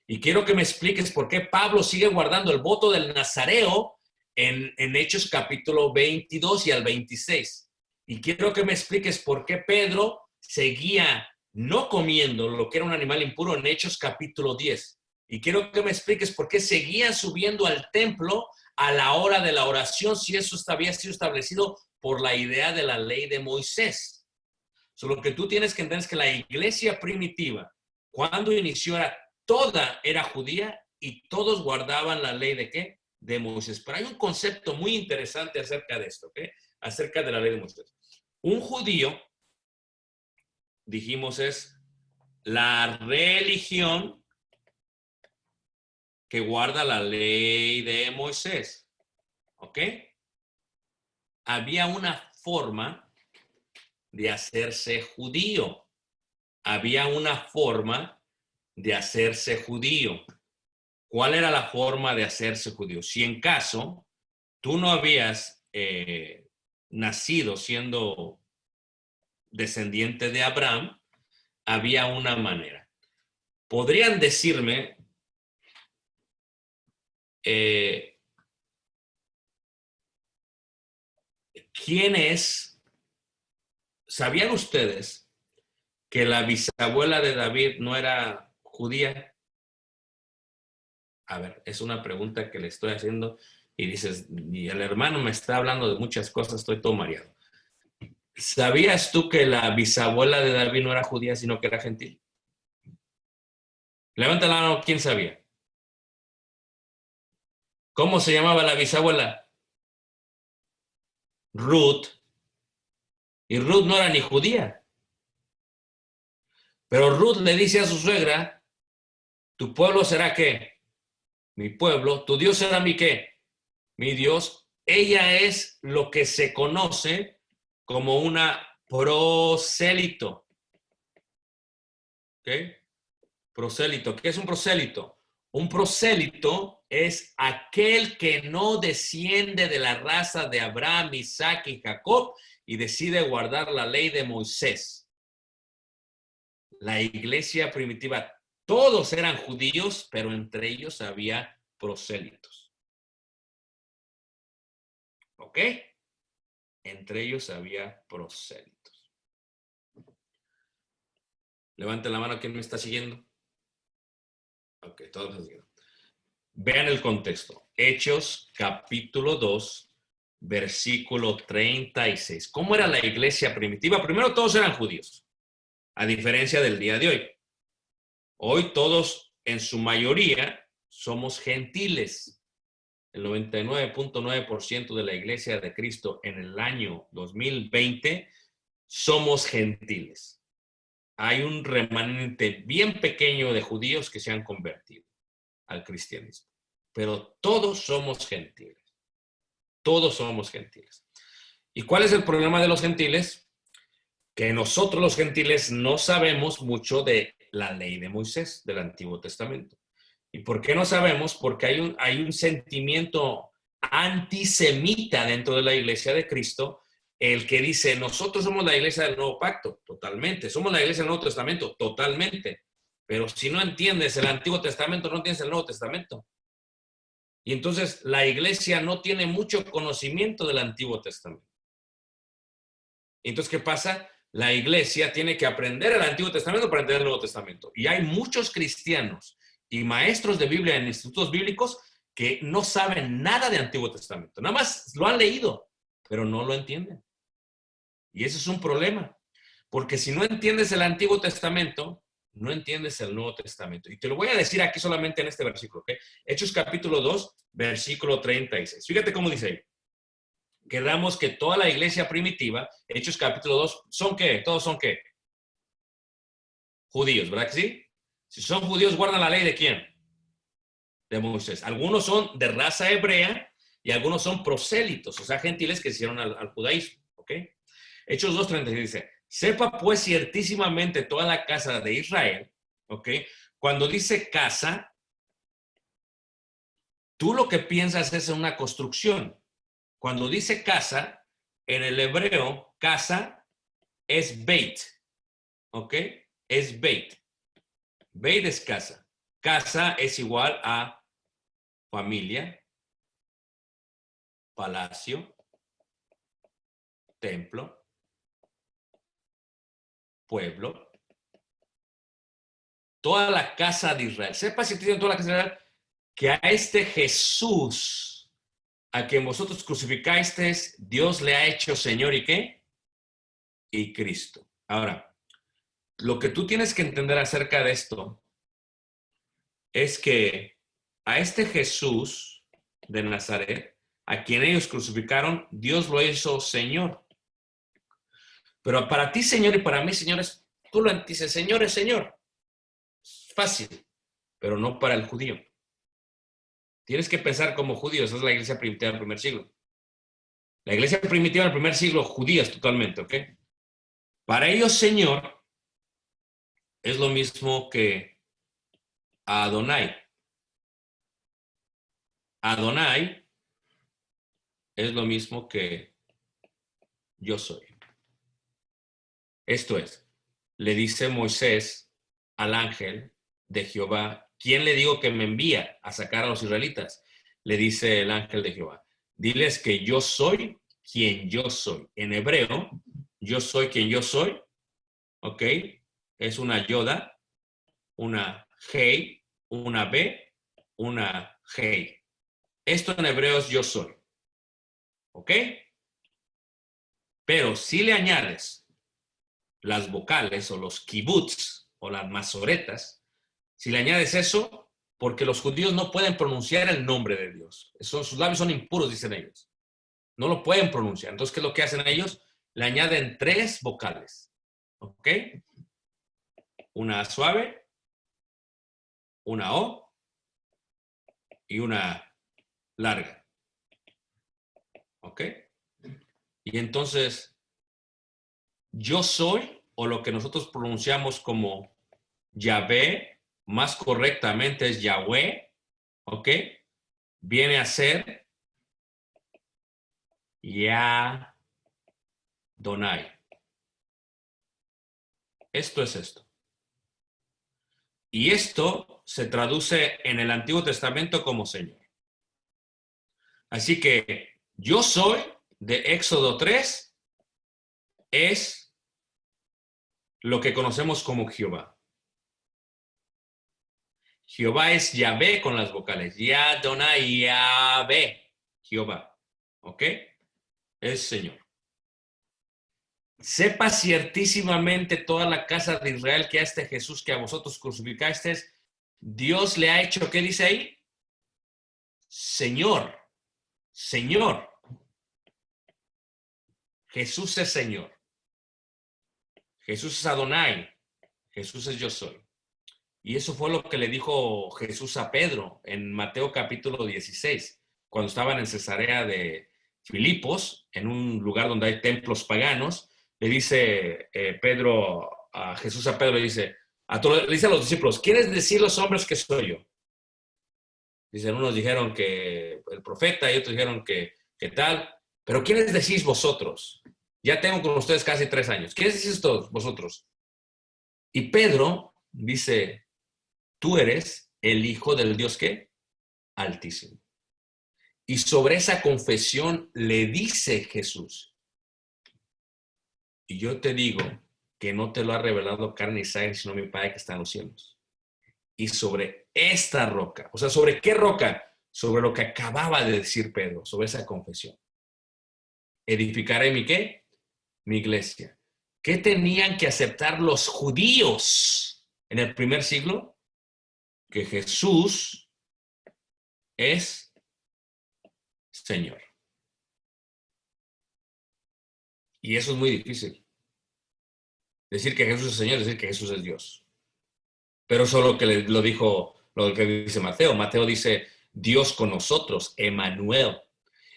Y quiero que me expliques por qué Pablo sigue guardando el voto del Nazareo en Hechos capítulo 22 y al 26. Y quiero que me expliques por qué Pedro seguía no comiendo lo que era un animal impuro en Hechos capítulo 10. Y quiero que me expliques por qué seguía subiendo al templo a la hora de la oración si eso había sido establecido por la idea de la ley de Moisés. Lo que tú tienes que entender es que la iglesia primitiva, cuando inició, toda era judía y todos guardaban la ley ¿de qué? De Moisés. Pero hay un concepto muy interesante acerca de esto, ¿ok? Acerca de la ley de Moisés. Un judío, dijimos, es la religión que guarda la ley de Moisés, ¿ok? Había una forma de hacerse judío. Había una forma de hacerse judío. ¿Cuál era la forma de hacerse judío? Si en caso tú no habías nacido siendo descendiente de Abraham, había una manera. Podrían decirme ¿quién es? ¿Sabían ustedes que la bisabuela de David no era judía? A ver, es una pregunta que le estoy haciendo y dices, y el hermano me está hablando de muchas cosas, estoy todo mareado. ¿Sabías tú que la bisabuela de David no era judía, sino que era gentil? Levanta la mano, ¿quién sabía? ¿Cómo se llamaba la bisabuela? Ruth. Y Ruth no era ni judía. Pero Ruth le dice a su suegra, ¿tu pueblo será qué? Mi pueblo. ¿Tu Dios será mi qué? Mi Dios. Ella es lo que se conoce como una prosélito. ¿Ok? Prosélito. ¿Qué es un prosélito? Un prosélito es aquel que no desciende de la raza de Abraham, Isaac y Jacob y decide guardar la ley de Moisés. La iglesia primitiva, todos eran judíos, pero entre ellos había prosélitos. ¿Ok? Entre ellos había prosélitos. Levante la mano, ¿quién me está siguiendo? Ok, todos me están siguiendo. Vean el contexto. Hechos, capítulo 2, versículo 36. ¿Cómo era la iglesia primitiva? Primero, todos eran judíos, a diferencia del día de hoy. Hoy todos, en su mayoría, somos gentiles. El 99.9% de la iglesia de Cristo en el año 2020 somos gentiles. Hay un remanente bien pequeño de judíos que se han convertido al cristianismo. Pero todos somos gentiles. Todos somos gentiles. ¿Y cuál es el problema de los gentiles? Que nosotros los gentiles no sabemos mucho de la ley de Moisés, del Antiguo Testamento. ¿Y por qué no sabemos? Porque hay un sentimiento antisemita dentro de la iglesia de Cristo, el que dice, nosotros somos la iglesia del Nuevo Pacto, totalmente. Somos la iglesia del Nuevo Testamento, totalmente. Pero si no entiendes el Antiguo Testamento, no entiendes el Nuevo Testamento. Y entonces la iglesia no tiene mucho conocimiento del Antiguo Testamento. Entonces, ¿qué pasa? La iglesia tiene que aprender el Antiguo Testamento para entender el Nuevo Testamento. Y hay muchos cristianos y maestros de Biblia en institutos bíblicos que no saben nada de Antiguo Testamento. Nada más lo han leído, pero no lo entienden. Y ese es un problema. Porque si no entiendes el Antiguo Testamento, no entiendes el Nuevo Testamento. Y te lo voy a decir aquí solamente en este versículo, ¿ok? Hechos capítulo 2, versículo 36. Fíjate cómo dice ahí. Quedamos que toda la iglesia primitiva, Hechos capítulo 2, ¿son qué? ¿Todos son qué? Judíos, ¿verdad que sí? Si son judíos, guardan la ley ¿de quién? De Moisés. Algunos son de raza hebrea y algunos son prosélitos, o sea, gentiles que se hicieron al judaísmo, ¿ok? Hechos 2:36 dice, sepa pues ciertísimamente toda la casa de Israel, ¿ok? Cuando dice casa, tú lo que piensas es en una construcción. Cuando dice casa, en el hebreo, casa es beit, ¿ok? Es beit. Beit es casa. Casa es igual a familia, palacio, templo, pueblo. Toda la casa de Israel. Sepa si tienen toda la casa de Israel que a este Jesús, a quien vosotros crucificasteis, Dios le ha hecho Señor y ¿qué? Y Cristo. Ahora, lo que tú tienes que entender acerca de esto es que a este Jesús de Nazaret, a quien ellos crucificaron, Dios lo hizo Señor. Pero para ti, Señor, y para mí, señores, tú lo dices, Señor es Señor. Es fácil, pero no para el judío. Tienes que pensar como judíos, esa es la iglesia primitiva del primer siglo. La iglesia primitiva del primer siglo, judías totalmente, ¿ok? Para ellos, Señor, es lo mismo que Adonai. Adonai es lo mismo que yo soy. Esto es, le dice Moisés al ángel de Jehová, ¿quién le digo que me envía a sacar a los israelitas? Le dice el ángel de Jehová, diles que yo soy quien yo soy. En hebreo, yo soy quien yo soy, ¿ok? Es una yoda, una hei, una b, una hei. Esto en hebreo es yo soy, ¿ok? Pero si le añades las vocales o los kibbutz o las masoretas, si le añades eso, porque los judíos no pueden pronunciar el nombre de Dios. Sus labios son impuros, dicen ellos. No lo pueden pronunciar. Entonces, ¿qué es lo que hacen ellos? Le añaden 3 vocales. ¿Ok? Una suave, una O y una larga. ¿Ok? Y entonces, yo soy, o lo que nosotros pronunciamos como Yahvé, más correctamente es Yahweh, ¿ok? Viene a ser Yadonai. Esto es esto. Y esto se traduce en el Antiguo Testamento como Señor. Así que yo soy de Éxodo 3 es lo que conocemos como Jehová. Jehová es Yahvé con las vocales. Yadonai, Yahvé, Jehová. ¿Ok? Es Señor. Sepa ciertísimamente toda la casa de Israel que a este Jesús que a vosotros crucificasteis, Dios le ha hecho, ¿qué dice ahí? Señor. Señor. Jesús es Señor. Jesús es Adonai. Jesús es yo soy. Y eso fue lo que le dijo Jesús a Pedro en Mateo capítulo 16, cuando estaban en Cesarea de Filipos, en un lugar donde hay templos paganos. Le dice Pedro, a Jesús a Pedro, le dice a los discípulos, ¿quiénes decir los hombres que soy yo? Dicen, unos dijeron que el profeta y otros dijeron que tal, pero ¿quiénes decís vosotros? Ya tengo con ustedes casi 3 años. ¿Quiénes decís todos vosotros? Y Pedro dice, tú eres el Hijo del Dios, ¿qué? Altísimo. Y sobre esa confesión le dice Jesús, y yo te digo que no te lo ha revelado carne y sangre, sino mi Padre que está en los cielos. Y sobre esta roca, o sea, ¿sobre qué roca? Sobre lo que acababa de decir Pedro, sobre esa confesión. Edificaré mi ¿qué? Mi iglesia. ¿Qué tenían que aceptar los judíos en el primer siglo? Que Jesús es Señor. Y eso es muy difícil. Decir que Jesús es Señor, decir que Jesús es Dios. Pero eso es lo que lo dijo, lo que dice Mateo. Mateo dice, Dios con nosotros, Emmanuel.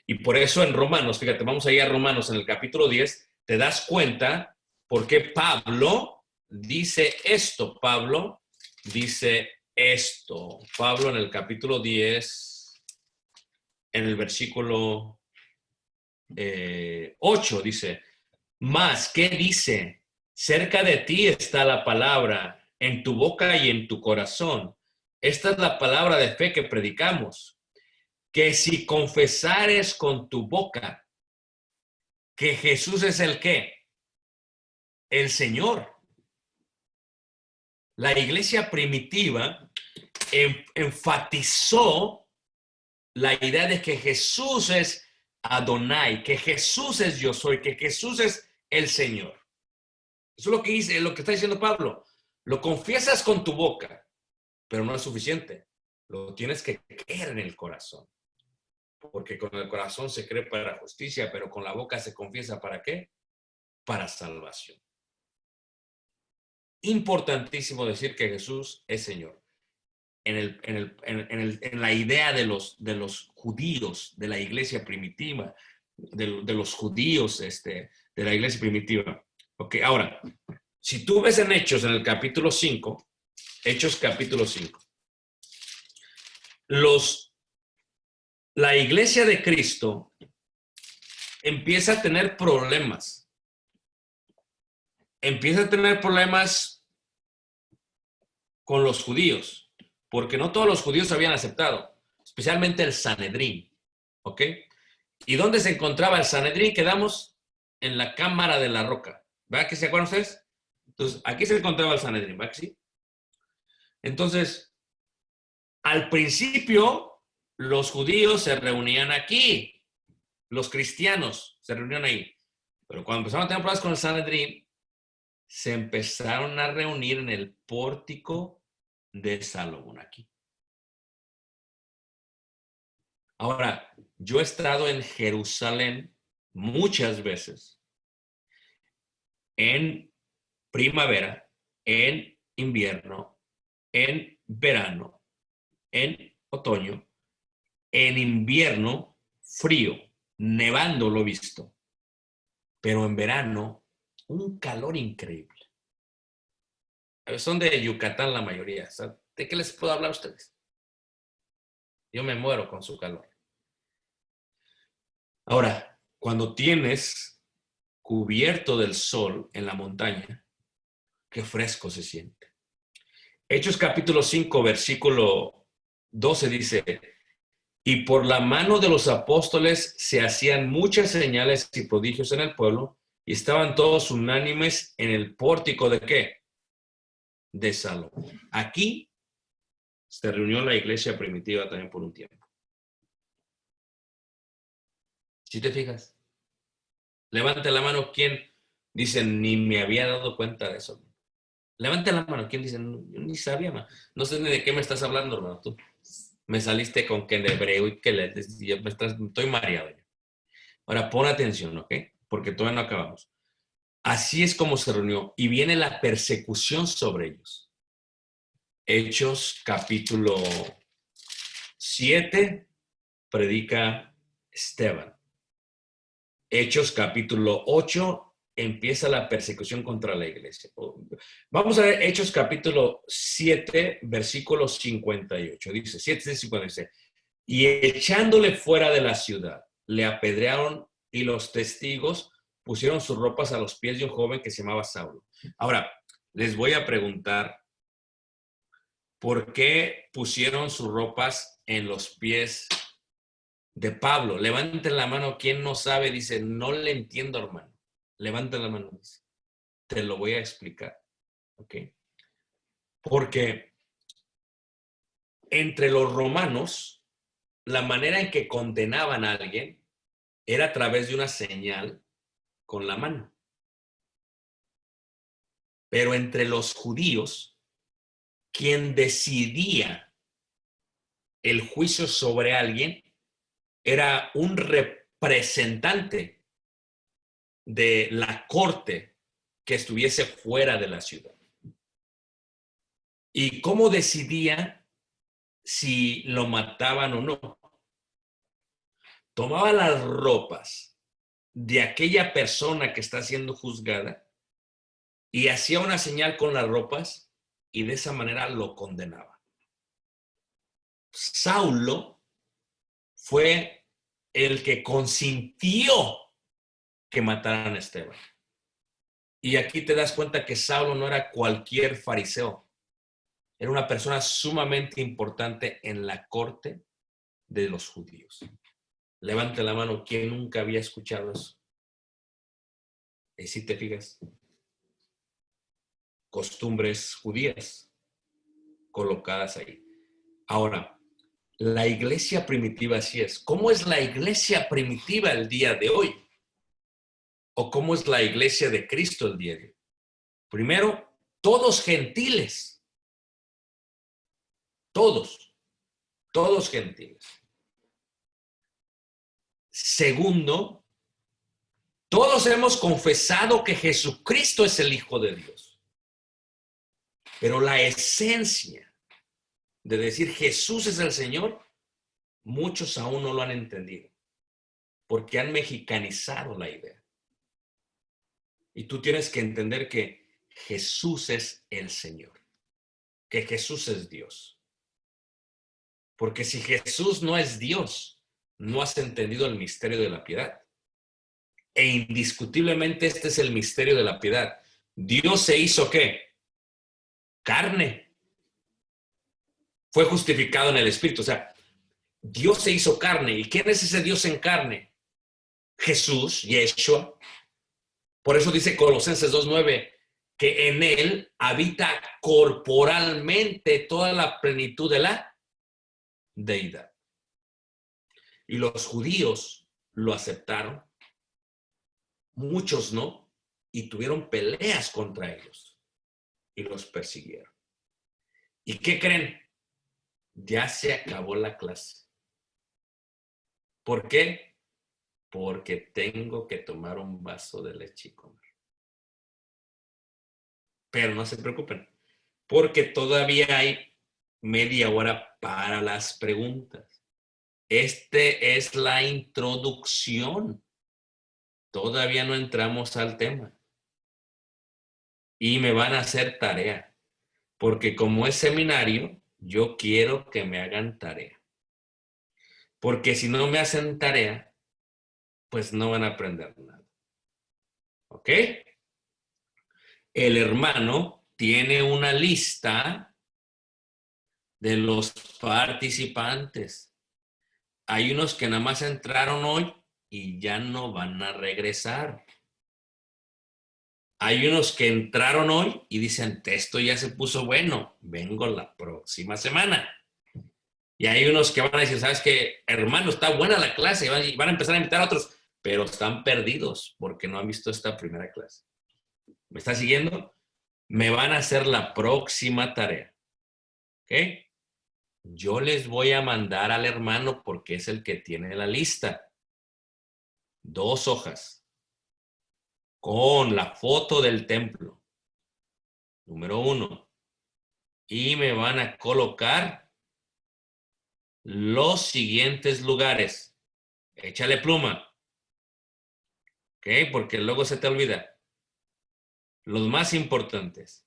Y por eso en Romanos, fíjate, vamos a ir a Romanos en el capítulo 10, te das cuenta por qué Pablo dice esto. Pablo dice esto. Pablo en el capítulo 10, en el versículo 8, dice, más, ¿qué dice? Cerca de ti está la palabra, en tu boca y en tu corazón. Esta es la palabra de fe que predicamos. Que si confesares con tu boca que Jesús es el ¿qué? El Señor. La iglesia primitiva enfatizó la idea de que Jesús es Adonai, que Jesús es yo soy, que Jesús es el Señor. Eso es lo que dice, lo que está diciendo Pablo. Lo confiesas con tu boca, pero no es suficiente. Lo tienes que creer en el corazón. Porque con el corazón se cree para justicia, pero con la boca se confiesa ¿para qué? Para salvación. Importantísimo decir que Jesús es Señor. En la idea de los judíos, de la iglesia primitiva, de los judíos de la iglesia primitiva. Ok, ahora, si tú ves en Hechos, en el capítulo 5, Hechos capítulo 5, la iglesia de Cristo empieza a tener problemas. Empieza a tener problemas con los judíos, porque no todos los judíos habían aceptado, especialmente el Sanedrín. ¿Ok? ¿Y dónde se encontraba el Sanedrín? Quedamos en la cámara de la roca. ¿Verdad que se acuerdan ustedes? Entonces, aquí se encontraba el Sanedrín, ¿verdad que sí? Entonces, al principio, los judíos se reunían aquí, los cristianos se reunían ahí. Pero cuando empezaron a tener problemas con el Sanedrín, se empezaron a reunir en el pórtico de Salomón aquí. Ahora, yo he estado en Jerusalén muchas veces, en primavera, en invierno, en verano, en otoño, en invierno frío, nevando lo he visto, pero en verano un calor increíble. Son de Yucatán la mayoría. ¿De qué les puedo hablar a ustedes? Yo me muero con su calor. Ahora, cuando tienes cubierto del sol en la montaña, qué fresco se siente. Hechos capítulo 5, versículo 12 dice, y por la mano de los apóstoles se hacían muchas señales y prodigios en el pueblo, y estaban todos unánimes en el pórtico de ¿qué? De Salomón. Aquí se reunió la iglesia primitiva también por un tiempo. ¿Sí te fijas? Levante la mano quien dice, ni me había dado cuenta de eso. Levante la mano quien dice, no, yo ni sabía, no sé ni de qué me estás hablando, hermano. Tú me saliste con que en hebreo y que estoy mareado ya. Ahora pon atención, ¿ok? Porque todavía no acabamos. Así es como se reunió y viene la persecución sobre ellos. Hechos capítulo 7 predica Esteban. Hechos capítulo 8 empieza la persecución contra la iglesia. Vamos a ver Hechos capítulo 7 versículo 58. Dice 7:50 dice, y echándole fuera de la ciudad, le apedrearon y los testigos pusieron sus ropas a los pies de un joven que se llamaba Saulo. Ahora, les voy a preguntar, ¿por qué pusieron sus ropas en los pies de Pablo. Levanten la mano, quien no sabe, dice, no le entiendo, hermano. Levanten la mano, dice. Te lo voy a explicar. ¿Ok? Porque entre los romanos, la manera en que condenaban a alguien era a través de una señal con la mano. Pero entre los judíos, quien decidía el juicio sobre alguien era un representante de la corte que estuviese fuera de la ciudad. ¿Y cómo decidía si lo mataban o no? Tomaba las ropas de aquella persona que está siendo juzgada y hacía una señal con las ropas y de esa manera lo condenaba. Saulo fue el que consintió que mataran a Esteban. Y aquí te das cuenta que Saulo no era cualquier fariseo. Era una persona sumamente importante en la corte de los judíos. Levante la mano, ¿quién nunca había escuchado eso? Y si te fijas, costumbres judías colocadas ahí. Ahora, la iglesia primitiva así es. ¿Cómo es la iglesia primitiva el día de hoy? ¿O cómo es la iglesia de Cristo el día de hoy? Primero, todos gentiles. Todos gentiles. Segundo, todos hemos confesado que Jesucristo es el Hijo de Dios. Pero la esencia de decir Jesús es el Señor, muchos aún no lo han entendido, porque han mexicanizado la idea. Y tú tienes que entender que Jesús es el Señor, que Jesús es Dios. Porque si Jesús no es Dios, no has entendido el misterio de la piedad. E indiscutiblemente este es el misterio de la piedad. Dios se hizo ¿qué? Carne. Fue justificado en el Espíritu. O sea, Dios se hizo carne. ¿Y quién es ese Dios en carne? Jesús, Yeshua. Por eso dice Colosenses 2:9 que en él habita corporalmente toda la plenitud de la deidad. Y los judíos lo aceptaron, muchos no, y tuvieron peleas contra ellos y los persiguieron. ¿Y qué creen? Ya se acabó la clase. ¿Por qué? Porque tengo que tomar un vaso de leche y comer. Pero no se preocupen, porque todavía hay media hora para las preguntas. Este es la introducción. Todavía no entramos al tema. Y me van a hacer tarea, porque como es seminario, yo quiero que me hagan tarea. Porque si no me hacen tarea, pues no van a aprender nada. ¿Ok? El hermano tiene una lista de los participantes. Hay unos que nada más entraron hoy y ya no van a regresar. Hay unos que entraron hoy y dicen, esto ya se puso bueno, vengo la próxima semana. Y hay unos que van a decir, ¿sabes qué? Hermano, está buena la clase, y van a empezar a invitar a otros, pero están perdidos porque no han visto esta primera clase. ¿Me está siguiendo? Me van a hacer la próxima tarea. ¿Ok? Yo les voy a mandar al hermano porque es el que tiene la lista. 2 hojas con la foto del templo. Número 1. Y me van a colocar los siguientes lugares. Échale pluma. ¿Ok? Porque luego se te olvida. Los más importantes.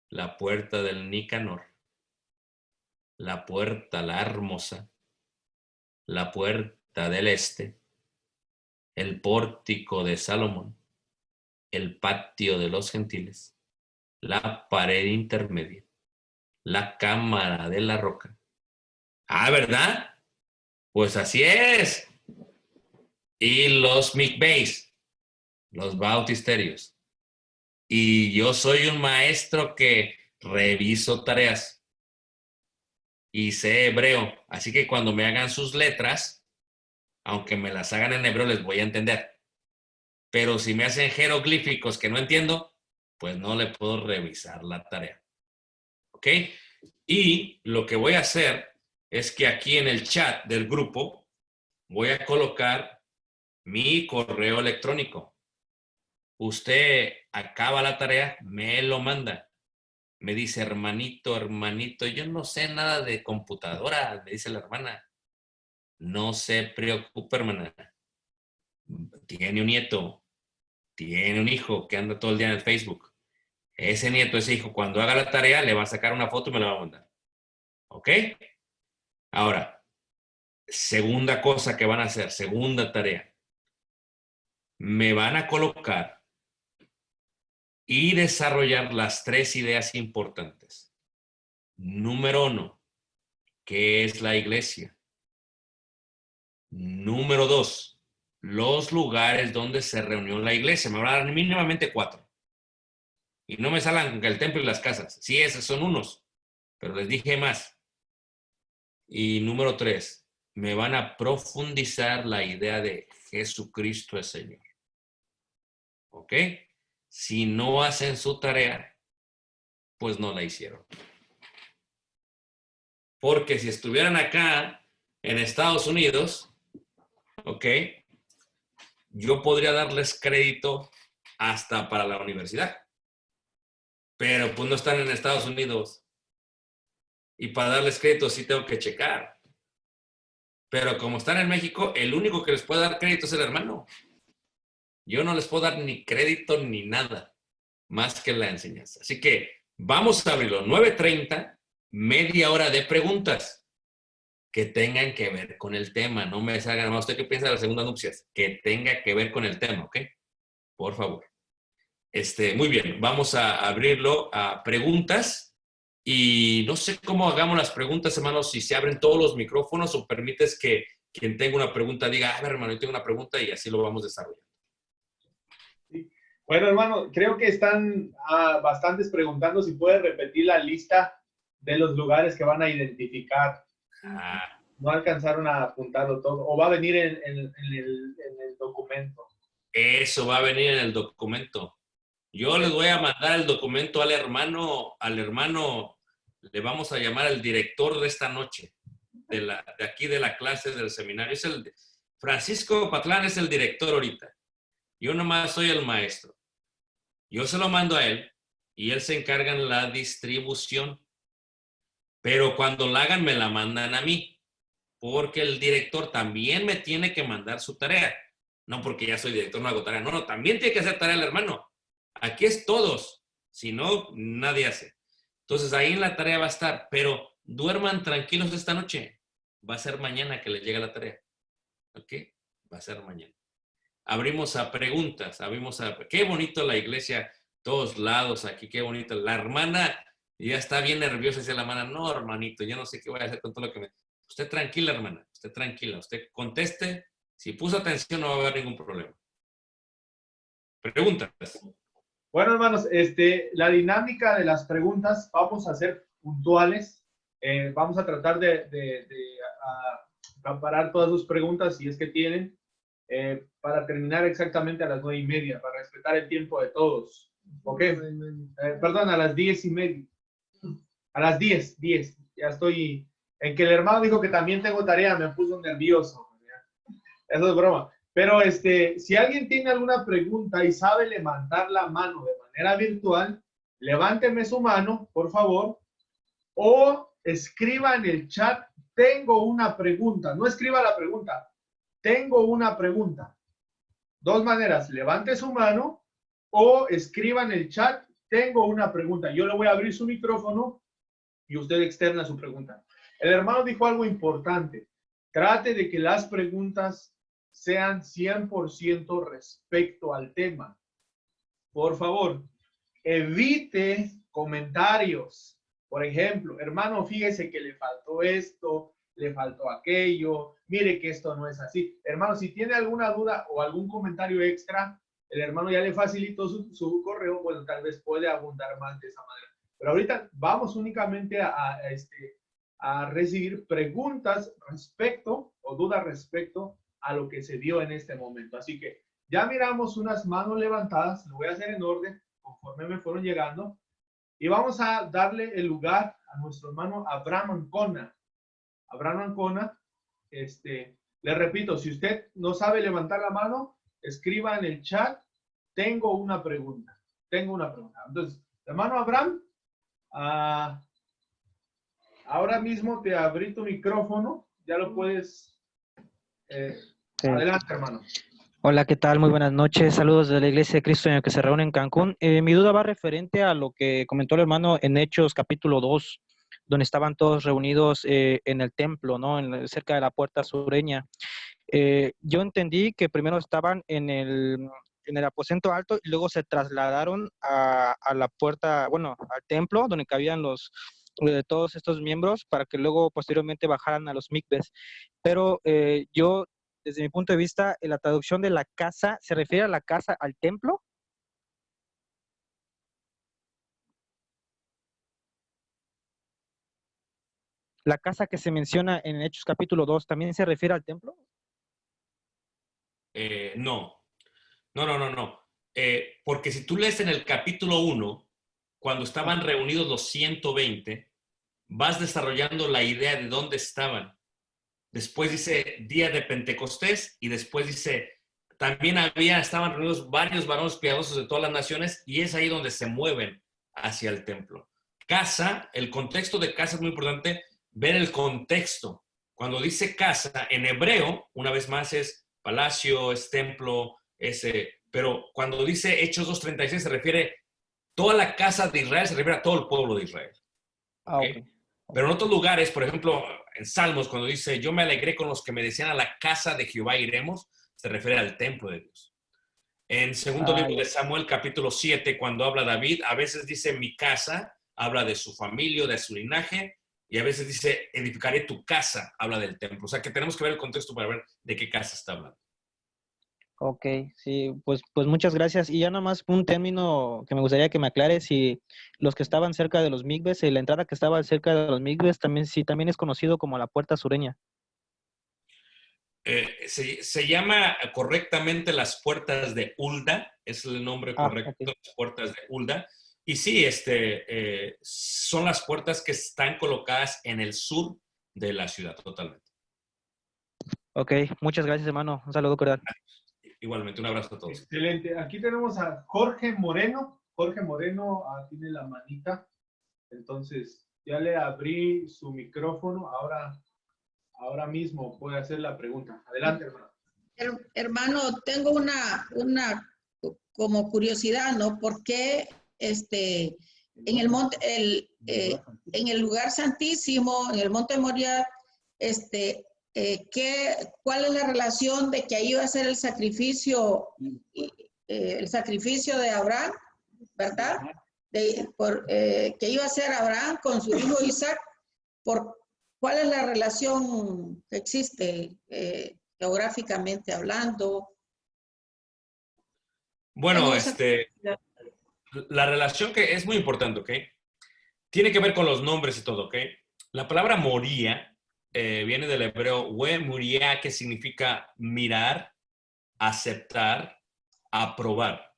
La puerta del Nicanor. La puerta la Hermosa. La puerta del Este. El pórtico de Salomón. El patio de los gentiles. La pared intermedia. La cámara de la roca. Ah, ¿verdad? Pues así es. Y los McVeis, los bautisterios. Y yo soy un maestro que reviso tareas y sé hebreo. Así que cuando me hagan sus letras, aunque me las hagan en hebreo, les voy a entender. Pero si me hacen jeroglíficos que no entiendo, pues no le puedo revisar la tarea. ¿Ok? Y lo que voy a hacer es que aquí en el chat del grupo voy a colocar mi correo electrónico. Usted acaba la tarea, me lo manda. Me dice, hermanito, hermanito, yo no sé nada de computadora, me dice la hermana. No se preocupe, hermana. Tiene un nieto, tiene un hijo que anda todo el día en el Facebook. Ese nieto, ese hijo, cuando haga la tarea, le va a sacar una foto y me la va a mandar. ¿Ok? Ahora, segunda cosa que van a hacer, segunda tarea. Me van a colocar y desarrollar las 3 ideas importantes. Número 1, ¿qué es la iglesia? Número 2, los lugares donde se reunió la iglesia. Me van a dar mínimamente 4. Y no me salgan con el templo y las casas. Sí, esos son unos, pero les dije más. Y número 3, me van a profundizar la idea de Jesucristo es Señor. ¿Ok? Si no hacen su tarea, pues no la hicieron. Porque si estuvieran acá en Estados Unidos, ¿ok? Yo podría darles crédito hasta para la universidad. Pero pues no están en Estados Unidos. Y para darles crédito sí tengo que checar. Pero como están en México, el único que les puede dar crédito es el hermano. Yo no les puedo dar ni crédito ni nada más que la enseñanza. Así que vamos a abrirlo. 9:30, media hora de preguntas que tengan que ver con el tema. No me salgan más. ¿Usted qué piensa de las segundas nupcias? Que tenga que ver con el tema, ¿ok? Por favor. Muy bien, vamos a abrirlo a preguntas y no sé cómo hagamos las preguntas, hermanos, si se abren todos los micrófonos o permites que quien tenga una pregunta diga, a ver, hermano, yo tengo una pregunta y así lo vamos desarrollando. Sí. Bueno, hermano, creo que están bastantes preguntando si puedes repetir la lista de los lugares que van a identificar. No alcanzaron a apuntarlo todo, o va a venir en el documento. Eso va a venir en el documento. Yo les voy a mandar el documento al hermano, le vamos a llamar al director de esta noche, de aquí de la clase del seminario. Francisco Patlán es el director ahorita. Yo nomás soy el maestro. Yo se lo mando a él y él se encarga en la distribución. Pero cuando la hagan, me la mandan a mí, porque el director también me tiene que mandar su tarea. No porque ya soy director, no hago tarea. No, también tiene que hacer tarea el hermano. Aquí es todos. Si no, nadie hace. Entonces ahí en la tarea va a estar, pero duerman tranquilos esta noche. Va a ser mañana que les llegue la tarea. ¿Ok? Va a ser mañana. Abrimos a preguntas, qué bonito la iglesia, todos lados aquí, qué bonito. La hermana ya está bien nerviosa, dice la hermana, no, hermanito, yo no sé qué voy a hacer con todo lo que me... Usted tranquila, hermana, usted tranquila, usted conteste, si puso atención no va a haber ningún problema. Preguntas. Bueno, hermanos, la dinámica de las preguntas vamos a ser puntuales. Vamos a tratar de acaparar todas sus preguntas si es que tienen, para terminar exactamente a las 9:30, para respetar el tiempo de todos. ¿Ok? Perdón, a las 10:30. A las 10. Ya estoy... En que el hermano dijo que también tengo tarea, me puso nervioso. Eso es broma. Pero si alguien tiene alguna pregunta y sabe levantar la mano de manera virtual, levánteme su mano, por favor, o escriba en el chat, tengo una pregunta. No escriba la pregunta, tengo una pregunta. 2 maneras, levante su mano o escriba en el chat, tengo una pregunta. Yo le voy a abrir su micrófono y usted externa su pregunta. El hermano dijo algo importante. Trate de que las preguntas sean 100% respecto al tema. Por favor, evite comentarios. Por ejemplo, hermano, fíjese que le faltó esto, le faltó aquello, mire que esto no es así. Hermano, si tiene alguna duda o algún comentario extra, el hermano ya le facilitó su correo, bueno, tal vez puede abundar más de esa manera. Pero ahorita vamos únicamente a recibir preguntas respecto o dudas respecto a lo que se dio en este momento. Así que ya miramos unas manos levantadas, lo voy a hacer en orden conforme me fueron llegando, y vamos a darle el lugar a nuestro hermano Abraham Ancona. Abraham Ancona, le repito, si usted no sabe levantar la mano, escriba en el chat, tengo una pregunta. Entonces, hermano Abraham, ahora mismo te abrí tu micrófono, ya lo puedes. Adelante, hermano. Hola, ¿qué tal? Muy buenas noches. Saludos de la Iglesia de Cristo en el que se reúne en Cancún. Mi duda va referente a lo que comentó el hermano en Hechos capítulo 2, donde estaban todos reunidos en el templo, ¿no? Cerca de la puerta sureña. Yo entendí que primero estaban en el aposento alto y luego se trasladaron a la puerta, bueno, al templo donde cabían todos estos miembros para que luego posteriormente bajaran a los mikves. Pero yo, desde mi punto de vista, la traducción de la casa, ¿se refiere a la casa, al templo? La casa que se menciona en Hechos capítulo 2, ¿también se refiere al templo? No. Porque si tú lees en el capítulo 1, cuando estaban reunidos los 120, vas desarrollando la idea de dónde estaban. Después dice día de Pentecostés y después dice también estaban reunidos varios varones piadosos de todas las naciones y es ahí donde se mueven hacia el templo. Casa, el contexto de casa es muy importante, ver el contexto. Cuando dice casa, en hebreo, una vez más es palacio, es templo, pero cuando dice Hechos 2:36 se refiere toda la casa de Israel, se refiere a todo el pueblo de Israel. ¿Okay? Pero en otros lugares, por ejemplo, en Salmos, cuando dice, yo me alegré con los que me decían a la casa de Jehová iremos, se refiere al templo de Dios. En segundo libro de Samuel, capítulo 7, cuando habla David, a veces dice mi casa, habla de su familia, de su linaje, y a veces dice edificaré tu casa, habla del templo. O sea que tenemos que ver el contexto para ver de qué casa está hablando. Ok, sí, pues muchas gracias. Y ya nomás un término que me gustaría que me aclare, si los que estaban cerca de los mikves, la entrada que estaba cerca de los mikves, también es conocido como la puerta sureña. Se llama correctamente las puertas de Hulda, es el nombre correcto, Okay. las puertas de Hulda. Y sí, son las puertas que están colocadas en el sur de la ciudad, totalmente. Ok, muchas gracias, hermano. Un saludo cordial. Igualmente, un abrazo a todos. Excelente. Aquí tenemos a Jorge Moreno. Jorge Moreno tiene la manita. Entonces, ya le abrí su micrófono. Ahora mismo puede hacer la pregunta. Adelante, hermano. Hermano, tengo una como curiosidad, ¿no? ¿Por qué en el monte, en el lugar santísimo, en el monte Moriah, ¿cuál es la relación de que ahí iba a ser el sacrificio de Abraham, ¿verdad? Que iba a ser Abraham con su hijo Isaac. ¿Cuál es la relación que existe geográficamente hablando? Bueno, la relación que es muy importante, ¿ok? Tiene que ver con los nombres y todo, ¿ok? La palabra Moría viene del hebreo we Moría, que significa mirar, aceptar, aprobar.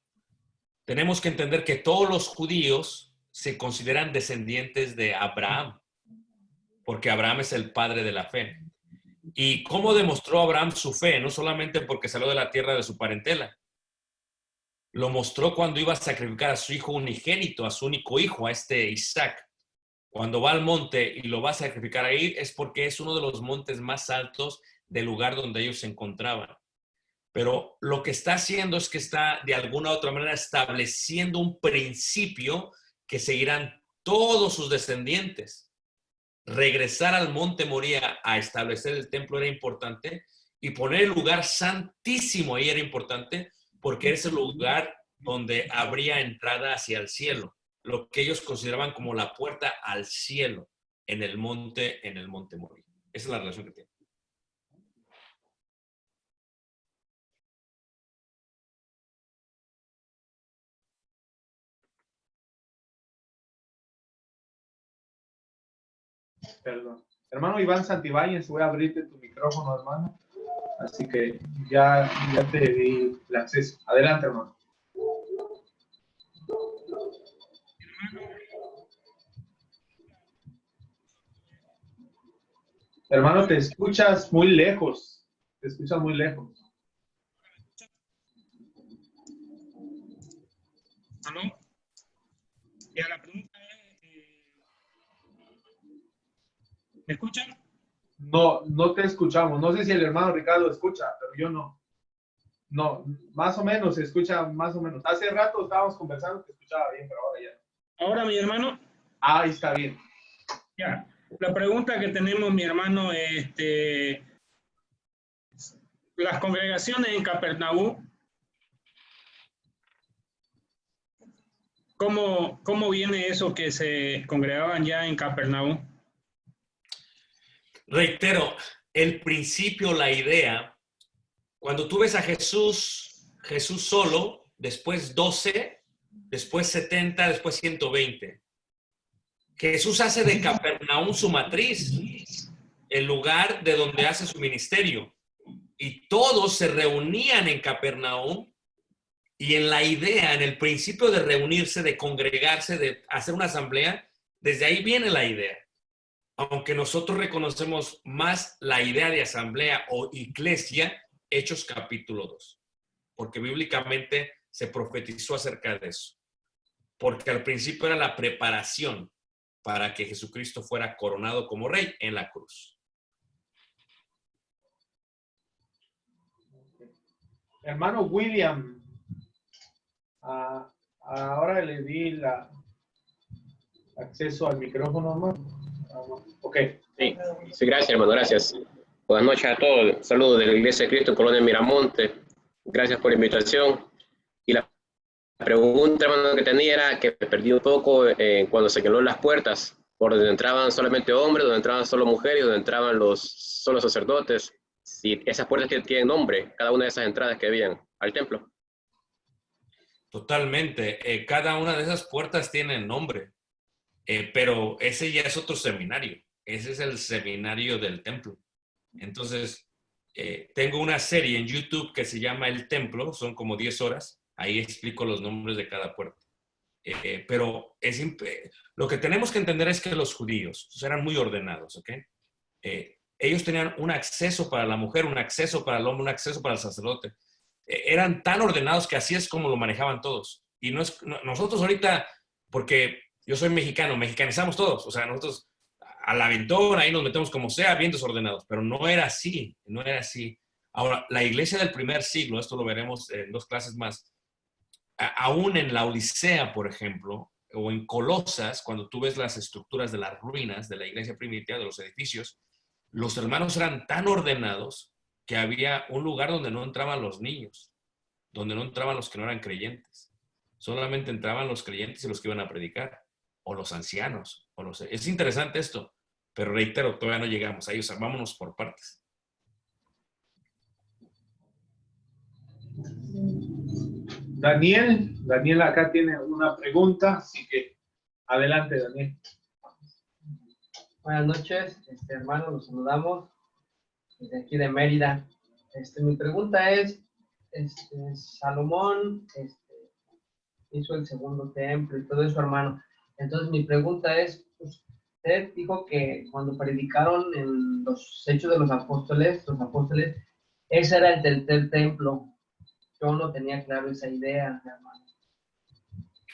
Tenemos que entender que todos los judíos se consideran descendientes de Abraham, porque Abraham es el padre de la fe. ¿Y cómo demostró Abraham su fe? No solamente porque salió de la tierra de su parentela. Lo mostró cuando iba a sacrificar a su hijo unigénito, a su único hijo, a Isaac. Cuando va al monte y lo va a sacrificar ahí es porque es uno de los montes más altos del lugar donde ellos se encontraban. Pero lo que está haciendo es que está de alguna u otra manera estableciendo un principio que seguirán todos sus descendientes. Regresar al monte Moría a establecer el templo era importante y poner el lugar santísimo ahí era importante porque es el lugar donde habría entrada hacia el cielo, lo que ellos consideraban como la puerta al cielo en el monte Moría. Esa es la relación que tiene. Perdón. Hermano Iván Santibáñez, voy a abrirte tu micrófono, hermano. Así que ya te di el acceso. Adelante, hermano. Hermano, te escuchas muy lejos. Te escuchas muy lejos. ¿Aló? Ya la pregunta es, ¿me escuchan? No, no te escuchamos. No sé si el hermano Ricardo escucha, pero yo no. No, más o menos se escucha más o menos. Hace rato estábamos conversando, te escuchaba bien, pero ahora ya. Ahora, mi hermano, Ahí está bien. ya. La pregunta que tenemos, mi hermano, las congregaciones en Capernaum, ¿cómo viene eso que se congregaban ya en Capernaum? Reitero, el principio, la idea, cuando tú ves a Jesús solo, después 12, después 70, después 120. Jesús hace de Capernaum su matriz, el lugar de donde hace su ministerio. Y todos se reunían en Capernaum y en la idea, en el principio de reunirse, de congregarse, de hacer una asamblea, desde ahí viene la idea. Aunque nosotros reconocemos más la idea de asamblea o iglesia, Hechos capítulo 2, porque bíblicamente se profetizó acerca de eso. Porque al principio era la preparación para que Jesucristo fuera coronado como rey en la cruz. Hermano William, ahora le di el acceso al micrófono, hermano. Ok. Sí, gracias, hermano, gracias. Buenas noches a todos. Saludos de la Iglesia de Cristo, Colonia Miramonte. Gracias por la invitación. Y la pregunta, hermano, que tenía era que me perdí un poco cuando se quedaron las puertas, por donde entraban solamente hombres, donde entraban solo mujeres, donde entraban solo sacerdotes. Si esas puertas tienen nombre, cada una de esas entradas que habían al templo. Totalmente. Cada una de esas puertas tiene nombre, pero ese ya es otro seminario. Ese es el seminario del templo. Entonces, tengo una serie en YouTube que se llama El Templo, son como 10 horas. Ahí explico los nombres de cada puerta. Pero lo que tenemos que entender es que los judíos eran muy ordenados, ¿ok? Ellos tenían un acceso para la mujer, un acceso para el hombre, un acceso para el sacerdote. Eran tan ordenados que así es como lo manejaban todos. Y nosotros ahorita, porque yo soy mexicano, mexicanizamos todos. O sea, nosotros al aventón, ahí nos metemos como sea, bien desordenados. Pero no era así, no era así. Ahora, la iglesia del primer siglo, esto lo veremos en 2 clases más, aún en la Odisea, por ejemplo, o en Colosas, cuando tú ves las estructuras de las ruinas de la iglesia primitiva, de los edificios, los hermanos eran tan ordenados que había un lugar donde no entraban los niños, donde no entraban los que no eran creyentes. Solamente entraban los creyentes y los que iban a predicar, o los ancianos. Es interesante esto, pero reitero, todavía no llegamos ahí, o sea, vámonos por partes. Daniel acá tiene una pregunta, así que adelante, Daniel. Buenas noches, hermano, los saludamos desde aquí de Mérida. Mi pregunta es, Salomón hizo el segundo templo y todo eso, hermano. Entonces mi pregunta es, usted dijo que cuando predicaron en los Hechos de los Apóstoles, ese era el tercer templo. Yo no tenía claro esa idea, hermano.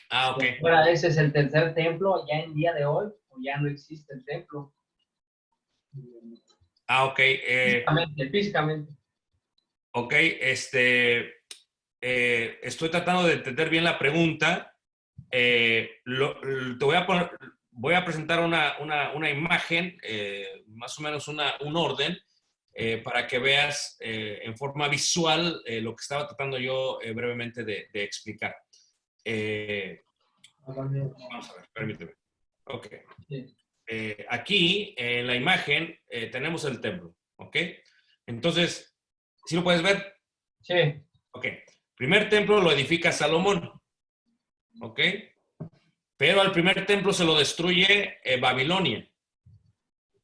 Ah, ok. Ahora, ¿ese es el tercer templo ya en día de hoy o ya no existe el templo? Ah, ok. Físicamente. Ok, estoy tratando de entender bien la pregunta. Te voy a presentar una imagen, más o menos un orden, para que veas en forma visual lo que estaba tratando yo brevemente de explicar. Vamos a ver, permíteme. Ok. Sí. aquí en la imagen tenemos el templo, ¿ok? Entonces, ¿sí lo puedes ver? Sí. Ok. Primer templo lo edifica Salomón, ¿ok? Pero al primer templo se lo destruye Babilonia.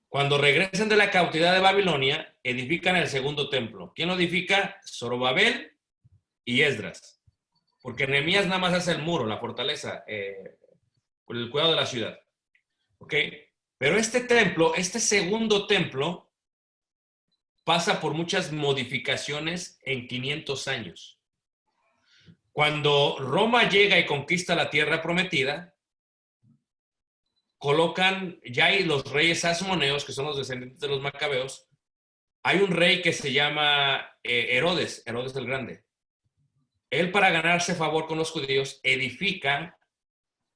Cuando regresen de la cautividad de Babilonia, edifican el segundo templo. ¿Quién lo edifica? Zorobabel y Esdras. Porque Nehemías nada más hace el muro, la fortaleza, por el cuidado de la ciudad. ¿Ok? Pero este templo, este segundo templo, pasa por muchas modificaciones en 500 años. Cuando Roma llega y conquista la tierra prometida, colocan ya hay los reyes asmoneos, que son los descendientes de los macabeos. Hay un rey que se llama Herodes el Grande. Él, para ganarse favor con los judíos, edifica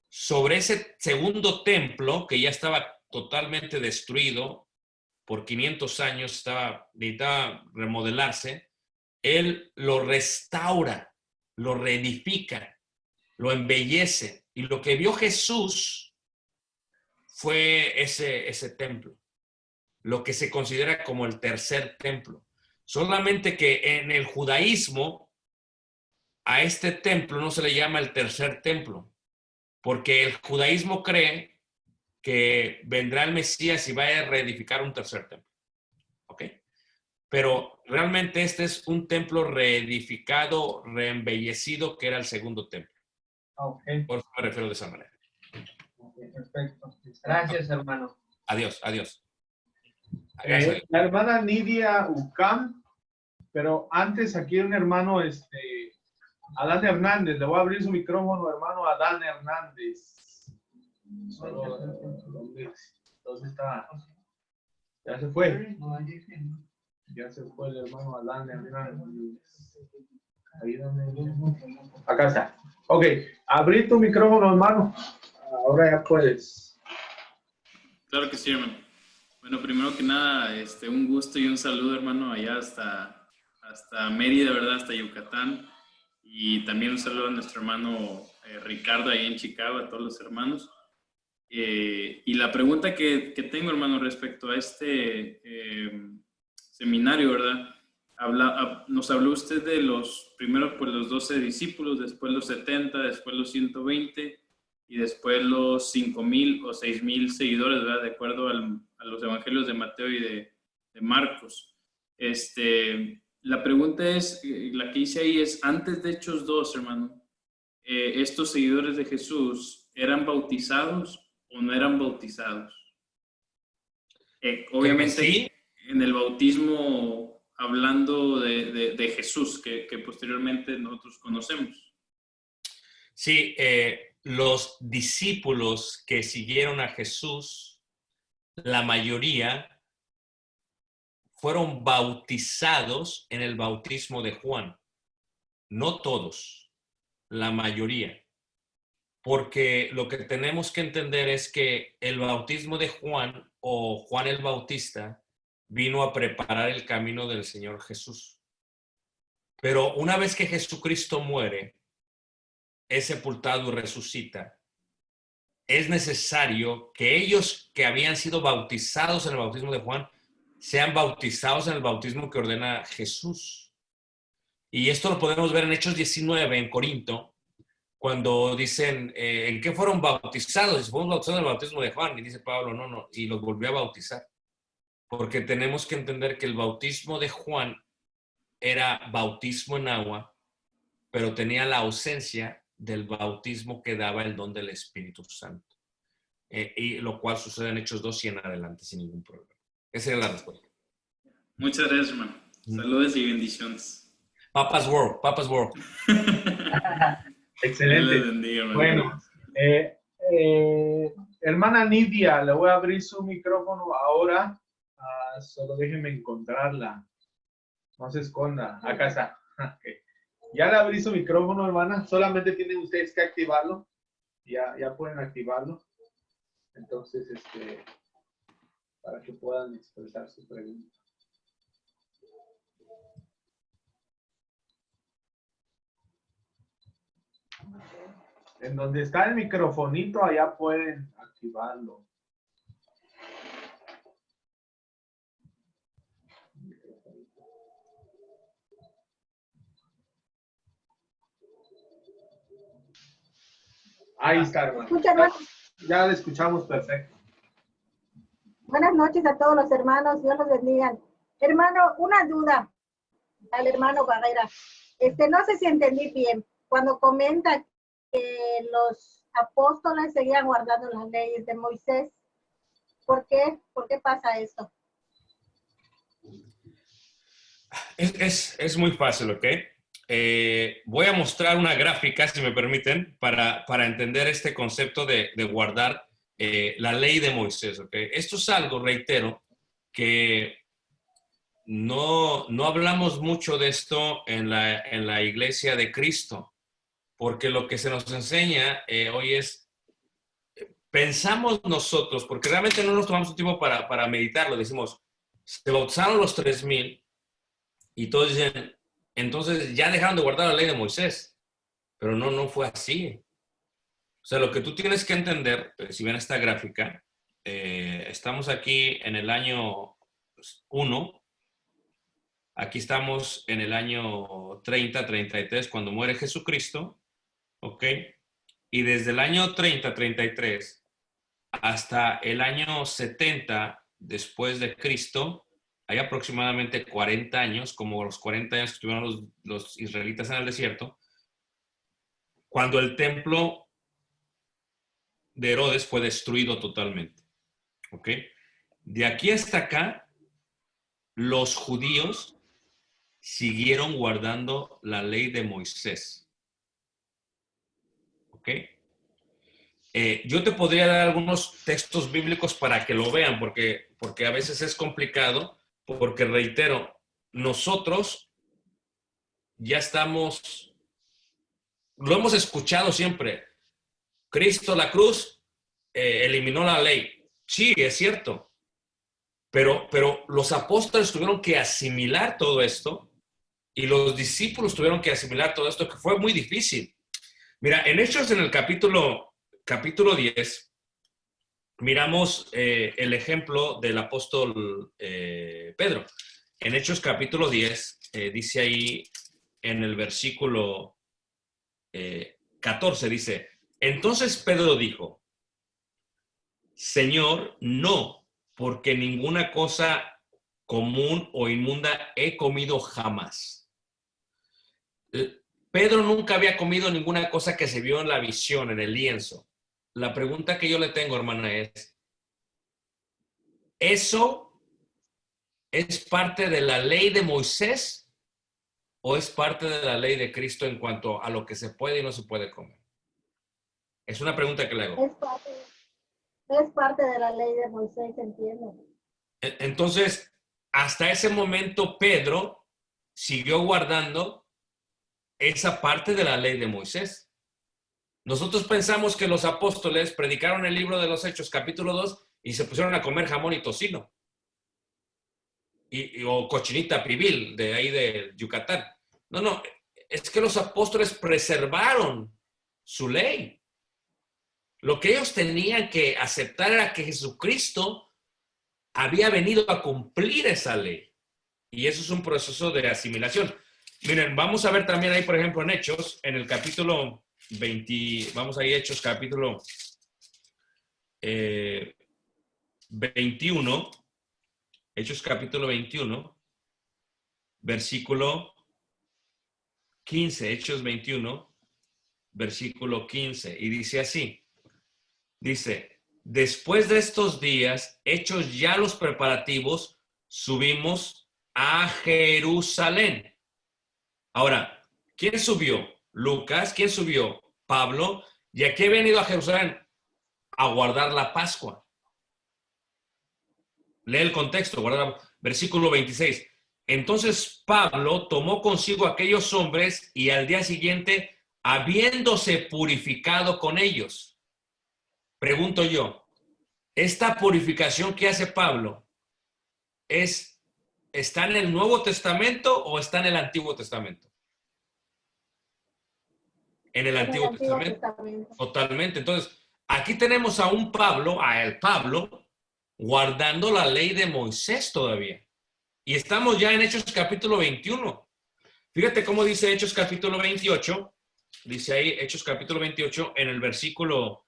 sobre ese segundo templo que ya estaba totalmente destruido por 500 años, necesitaba remodelarse. Él lo restaura, lo reedifica, lo embellece. Y lo que vio Jesús fue ese templo, lo que se considera como el tercer templo. Solamente que en el judaísmo a este templo no se le llama el tercer templo, porque el judaísmo cree que vendrá el Mesías y va a reedificar un tercer templo. ¿Ok? Pero realmente este es un templo reedificado, reembellecido, que era el segundo templo. Okay. Por eso me refiero de esa manera. Perfecto. Gracias, hermano. Adiós. La hermana Nidia Ucam, pero antes aquí un hermano, Adán Hernández, le voy a abrir su micrófono, hermano Adán Hernández. ¿Dónde está? Ya se fue. Ya se fue el hermano Adán Hernández. Acá está. Ok, abrí tu micrófono, hermano. Ahora ya puedes. Claro que sí, hermano. Bueno, primero que nada, un gusto y un saludo, hermano, allá hasta Mérida, ¿verdad? Hasta Yucatán. Y también un saludo a nuestro hermano Ricardo, ahí en Chicago, a todos los hermanos. Y la pregunta que tengo, hermano, respecto a este seminario, ¿verdad? Nos habló usted de primero pues los 12 discípulos, después los 70, después los 120 y después los 5,000 o 6,000 seguidores, ¿verdad? De acuerdo a los evangelios de Mateo y de Marcos. La pregunta es, la que hice ahí es, antes de Hechos 2, hermano, ¿estos seguidores de Jesús eran bautizados o no eran bautizados? Obviamente, sí. En el bautismo, hablando de Jesús, que posteriormente nosotros conocemos. Sí, los discípulos que siguieron a Jesús, la mayoría fueron bautizados en el bautismo de Juan. No todos, la mayoría. Porque lo que tenemos que entender es que el bautismo de Juan o Juan el Bautista vino a preparar el camino del Señor Jesús. Pero una vez que Jesucristo muere, es sepultado y resucita, es necesario que ellos que habían sido bautizados en el bautismo de Juan sean bautizados en el bautismo que ordena Jesús. Y esto lo podemos ver en Hechos 19, en Corinto, cuando dicen, ¿en qué fueron bautizados? Y fuimos bautizados en el bautismo de Juan. Y dice Pablo, no, y los volvió a bautizar. Porque tenemos que entender que el bautismo de Juan era bautismo en agua, pero tenía la ausencia del bautismo que daba el don del Espíritu Santo. Y lo cual sucede en Hechos 2 y en adelante sin ningún problema. Esa es la respuesta. Muchas gracias, hermano. Saludos y bendiciones. Papa's World, Papa's World. Excelente. Bendiga, bueno, hermana Nidia, le voy a abrir su micrófono ahora. Solo déjenme encontrarla. No se esconda. Acá está. Okay. Ya le abrí su micrófono, hermana. Solamente tienen ustedes que activarlo. Ya pueden activarlo. Entonces, para que puedan expresar su pregunta. En donde está el microfonito, allá pueden activarlo. Ahí está, hermano. ¿Escucha, hermano? Ya le escuchamos perfecto. Buenas noches a todos los hermanos, Dios los bendiga. Hermano, una duda al hermano Barrera. No sé si entendí bien. Cuando comenta que los apóstoles seguían guardando las leyes de Moisés, ¿por qué? ¿Por qué pasa esto? Es muy fácil, ¿ok? Voy a mostrar una gráfica, si me permiten, para entender este concepto de guardar la ley de Moisés, ¿ok? Esto es algo, reitero, que no hablamos mucho de esto en la iglesia de Cristo, porque lo que se nos enseña hoy es, pensamos nosotros, porque realmente no nos tomamos un tiempo para meditarlo, decimos, se bautizaron los 3,000 y todos dicen, entonces ya dejaron de guardar la ley de Moisés, pero no fue así. O sea, lo que tú tienes que entender, si ven esta gráfica, estamos aquí en el año 1, aquí estamos en el año 30, 33, cuando muere Jesucristo, ¿ok? Y desde el año 30, 33, hasta el año 70 después de Cristo, hay aproximadamente 40 años, como los 40 años que estuvieron los israelitas en el desierto, cuando el templo de Herodes fue destruido totalmente. ¿Ok? De aquí hasta acá, los judíos siguieron guardando la ley de Moisés. ¿Ok? Yo te podría dar algunos textos bíblicos para que lo vean, porque a veces es complicado, porque reitero, nosotros ya estamos, lo hemos escuchado siempre, Cristo, la cruz, eliminó la ley. Sí, es cierto, pero los apóstoles tuvieron que asimilar todo esto y los discípulos tuvieron que asimilar todo esto, que fue muy difícil. Mira, en Hechos, en el capítulo 10, miramos el ejemplo del apóstol Pedro. En Hechos capítulo 10, dice ahí en el versículo 14, dice, entonces Pedro dijo, Señor, no, porque ninguna cosa común o inmunda he comido jamás. Pedro nunca había comido ninguna cosa que se vio en la visión, en el lienzo. La pregunta que yo le tengo, hermana, es, ¿eso es parte de la ley de Moisés o es parte de la ley de Cristo en cuanto a lo que se puede y no se puede comer? Es una pregunta que le hago. Es parte de la ley de Moisés, entiendo. Entonces, hasta ese momento, Pedro siguió guardando esa parte de la ley de Moisés. Nosotros pensamos que los apóstoles predicaron el libro de los Hechos, capítulo 2, y se pusieron a comer jamón y tocino. O cochinita pibil, de ahí de Yucatán. No, es que los apóstoles preservaron su ley. Lo que ellos tenían que aceptar era que Jesucristo había venido a cumplir esa ley. Y eso es un proceso de asimilación. Miren, vamos a ver también ahí, por ejemplo, en Hechos, en el capítulo 20, vamos ahí, Hechos capítulo 21, Hechos capítulo 21, versículo 15, Hechos 21, versículo 15, y dice así, dice, después de estos días, hechos ya los preparativos, subimos a Jerusalén. Ahora, ¿quién subió? Lucas. ¿Quién subió? Pablo. ¿Y a qué ha venido a Jerusalén? A guardar la Pascua. Lee el contexto, versículo 26. Entonces Pablo tomó consigo a aquellos hombres y al día siguiente, habiéndose purificado con ellos. Pregunto yo, ¿esta purificación que hace Pablo está en el Nuevo Testamento o está en el Antiguo Testamento? En el Antiguo Testamento. Totalmente. Entonces, aquí tenemos a un Pablo, guardando la ley de Moisés todavía. Y estamos ya en Hechos capítulo 21. Fíjate cómo dice Hechos capítulo 28, dice ahí, Hechos capítulo 28, en el versículo,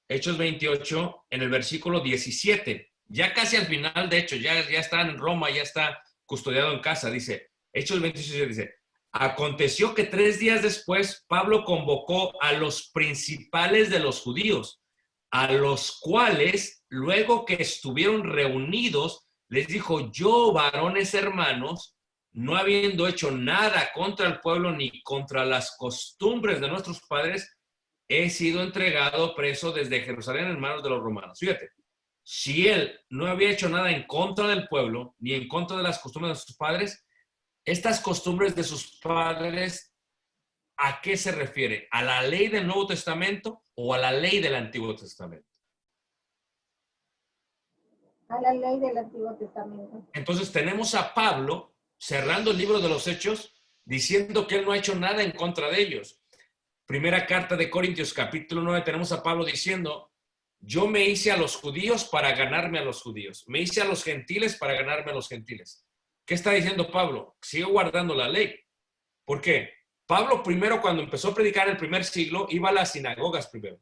Hechos 28, en el versículo 17. Ya casi al final, de hecho, ya está en Roma, ya está custodiado en casa, dice, Hechos 27, dice, aconteció que 3 días después, Pablo convocó a los principales de los judíos, a los cuales, luego que estuvieron reunidos, les dijo, yo, varones hermanos, no habiendo hecho nada contra el pueblo ni contra las costumbres de nuestros padres, he sido entregado preso desde Jerusalén en manos de los romanos. Fíjate, si él no había hecho nada en contra del pueblo ni en contra de las costumbres de sus padres, estas costumbres de sus padres, ¿a qué se refiere? ¿A la ley del Nuevo Testamento o a la ley del Antiguo Testamento? A la ley del Antiguo Testamento. Entonces tenemos a Pablo cerrando el libro de los Hechos, diciendo que él no ha hecho nada en contra de ellos. Primera carta de Corintios, capítulo 9, tenemos a Pablo diciendo, yo me hice a los judíos para ganarme a los judíos. Me hice a los gentiles para ganarme a los gentiles. ¿Qué está diciendo Pablo? Sigue guardando la ley. ¿Por qué? Pablo primero, cuando empezó a predicar en el primer siglo, iba a las sinagogas primero.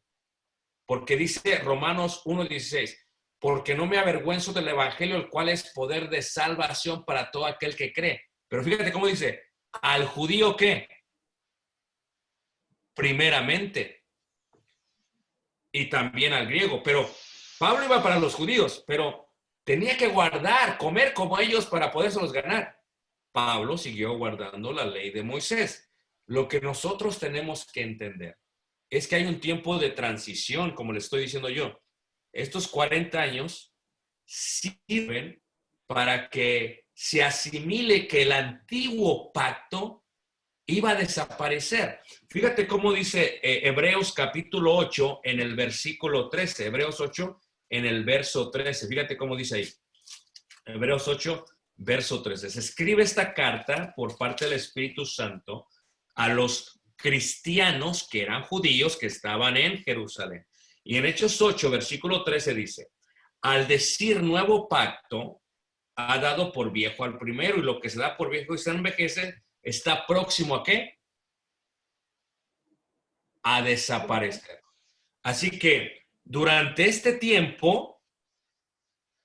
Porque dice Romanos 1:16, porque no me avergüenzo del evangelio, el cual es poder de salvación para todo aquel que cree. Pero fíjate cómo dice, ¿al judío qué? Primeramente. Y también al griego. Pero Pablo iba para los judíos, pero tenía que guardar, comer como ellos para podérselos ganar. Pablo siguió guardando la ley de Moisés. Lo que nosotros tenemos que entender es que hay un tiempo de transición, como le estoy diciendo yo. Estos 40 años sirven para que se asimile que el antiguo pacto iba a desaparecer. Fíjate cómo dice Hebreos capítulo 8 en el versículo 13. Hebreos 8 en el verso 13. Fíjate cómo dice ahí. Hebreos 8, verso 13. Se escribe esta carta por parte del Espíritu Santo a los cristianos que eran judíos que estaban en Jerusalén. Y en Hechos 8, versículo 13 dice, al decir nuevo pacto, ha dado por viejo al primero, y lo que se da por viejo y se envejece, está próximo ¿a qué? A desaparecer. Así que durante este tiempo,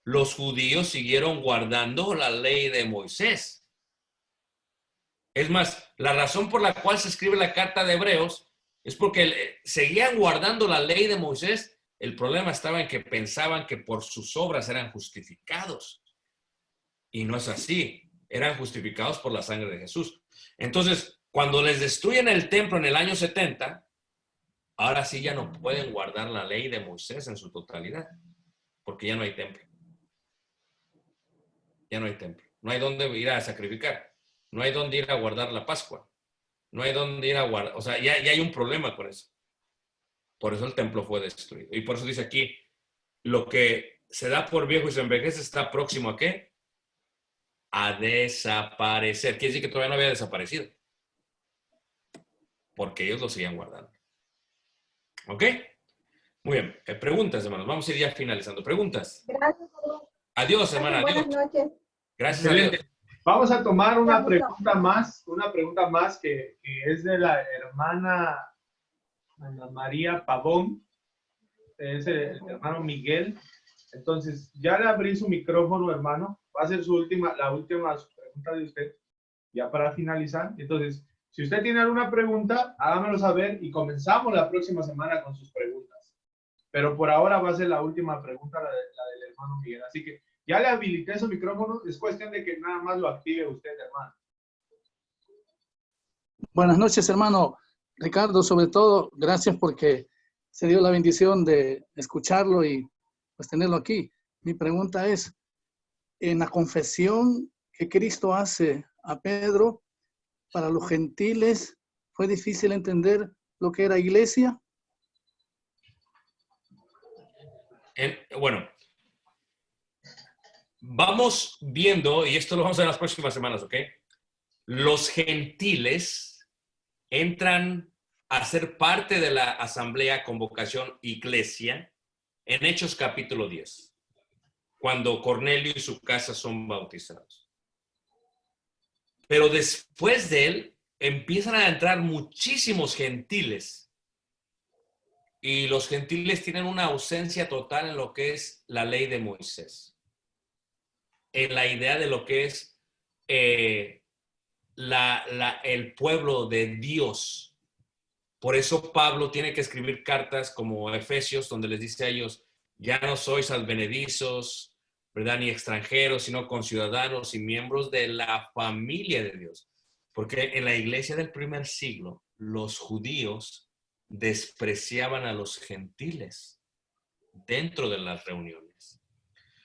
los judíos siguieron guardando la ley de Moisés. Es más, la razón por la cual se escribe la carta de Hebreos es porque seguían guardando la ley de Moisés. El problema estaba en que pensaban que por sus obras eran justificados. Y no es así. Eran justificados por la sangre de Jesús. Entonces, cuando les destruyen el templo en el año 70, ahora sí ya no pueden guardar la ley de Moisés en su totalidad. Porque ya no hay templo. Ya no hay templo. No hay dónde ir a sacrificar. No hay dónde ir a guardar la Pascua. No hay dónde ir a guardar. O sea, ya hay un problema con eso. Por eso el templo fue destruido. Y por eso dice aquí, lo que se da por viejo y se envejece está próximo ¿a qué? A desaparecer. Quiere decir que todavía no había desaparecido. Porque ellos lo seguían guardando. ¿Ok? Muy bien. Preguntas, hermanos. Vamos a ir ya finalizando. Preguntas. Gracias. Adiós, hermana. Buenas Adiós. noches. Gracias a Dios. Vamos a tomar una pregunta más que es de la hermana Ana María Pavón, es el hermano Miguel. Entonces, ya le abrí su micrófono, hermano. Va a ser la última pregunta de usted, ya para finalizar. Entonces, si usted tiene alguna pregunta, hágamelo saber y comenzamos la próxima semana con sus preguntas. Pero por ahora va a ser la última pregunta, la del hermano Miguel. Así que ya le habilité su micrófono, es cuestión de que nada más lo active usted, hermano. Buenas noches, hermano Ricardo. Sobre todo, gracias porque se dio la bendición de escucharlo y pues tenerlo aquí. Mi pregunta es, en la confesión que Cristo hace a Pedro, para los gentiles, ¿fue difícil entender lo que era iglesia? Bueno, vamos viendo, y esto lo vamos a ver en las próximas semanas, ¿ok? Los gentiles entran a ser parte de la asamblea, convocación, iglesia, en Hechos capítulo 10, cuando Cornelio y su casa son bautizados. Pero después de él, empiezan a entrar muchísimos gentiles y los gentiles tienen una ausencia total en lo que es la ley de Moisés, en la idea de lo que es el pueblo de Dios. Por eso Pablo tiene que escribir cartas como Efesios, donde les dice a ellos, ya no sois advenedizos, ¿verdad? Ni extranjeros, sino conciudadanos y miembros de la familia de Dios. Porque en la iglesia del primer siglo, los judíos despreciaban a los gentiles dentro de las reuniones.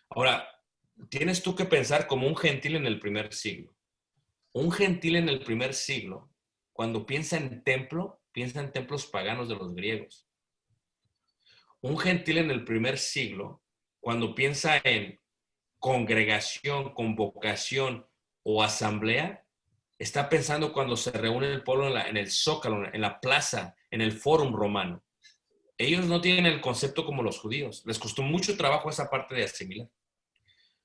Ahora, tienes tú que pensar como un gentil en el primer siglo. Un gentil en el primer siglo, cuando piensa en templo, piensa en templos paganos de los griegos. Un gentil en el primer siglo, cuando piensa en congregación, convocación o asamblea, está pensando cuando se reúne el pueblo en el zócalo, en la plaza, en el fórum romano. Ellos no tienen el concepto como los judíos. Les costó mucho trabajo esa parte de asimilar.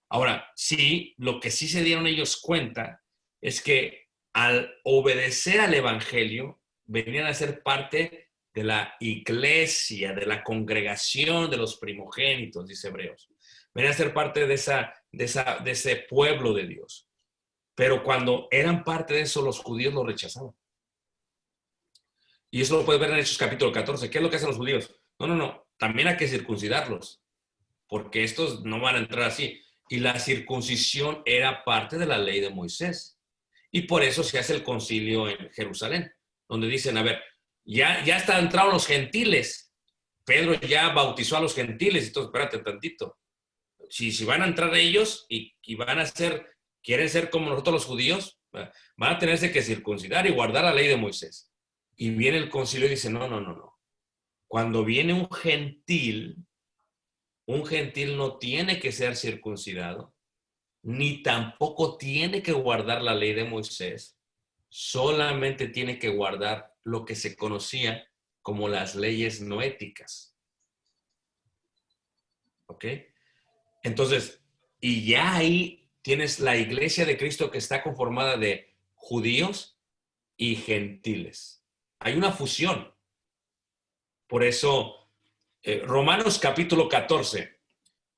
Ahora, sí, lo que sí se dieron ellos cuenta es que al obedecer al evangelio, venían a ser parte de la iglesia, de la congregación de los primogénitos, dice Hebreos. Venían a ser parte de ese pueblo de Dios. Pero cuando eran parte de eso, los judíos lo rechazaban. Y eso lo puedes ver en Hechos capítulo 14. ¿Qué es lo que hacen los judíos? No. También hay que circuncidarlos, porque estos no van a entrar así. Y la circuncisión era parte de la ley de Moisés. Y por eso se hace el concilio en Jerusalén, donde dicen, a ver, ya están entrados los gentiles. Pedro ya bautizó a los gentiles. Entonces, espérate tantito. Si van a entrar ellos y quieren ser como nosotros los judíos, van a tenerse que circuncidar y guardar la ley de Moisés. Y viene el concilio y dice, no. Cuando viene un gentil no tiene que ser circuncidado, ni tampoco tiene que guardar la ley de Moisés, solamente tiene que guardar lo que se conocía como las leyes noéticas. ¿Ok? Entonces, y ya ahí tienes la iglesia de Cristo que está conformada de judíos y gentiles. Hay una fusión. Por eso, Romanos capítulo 14,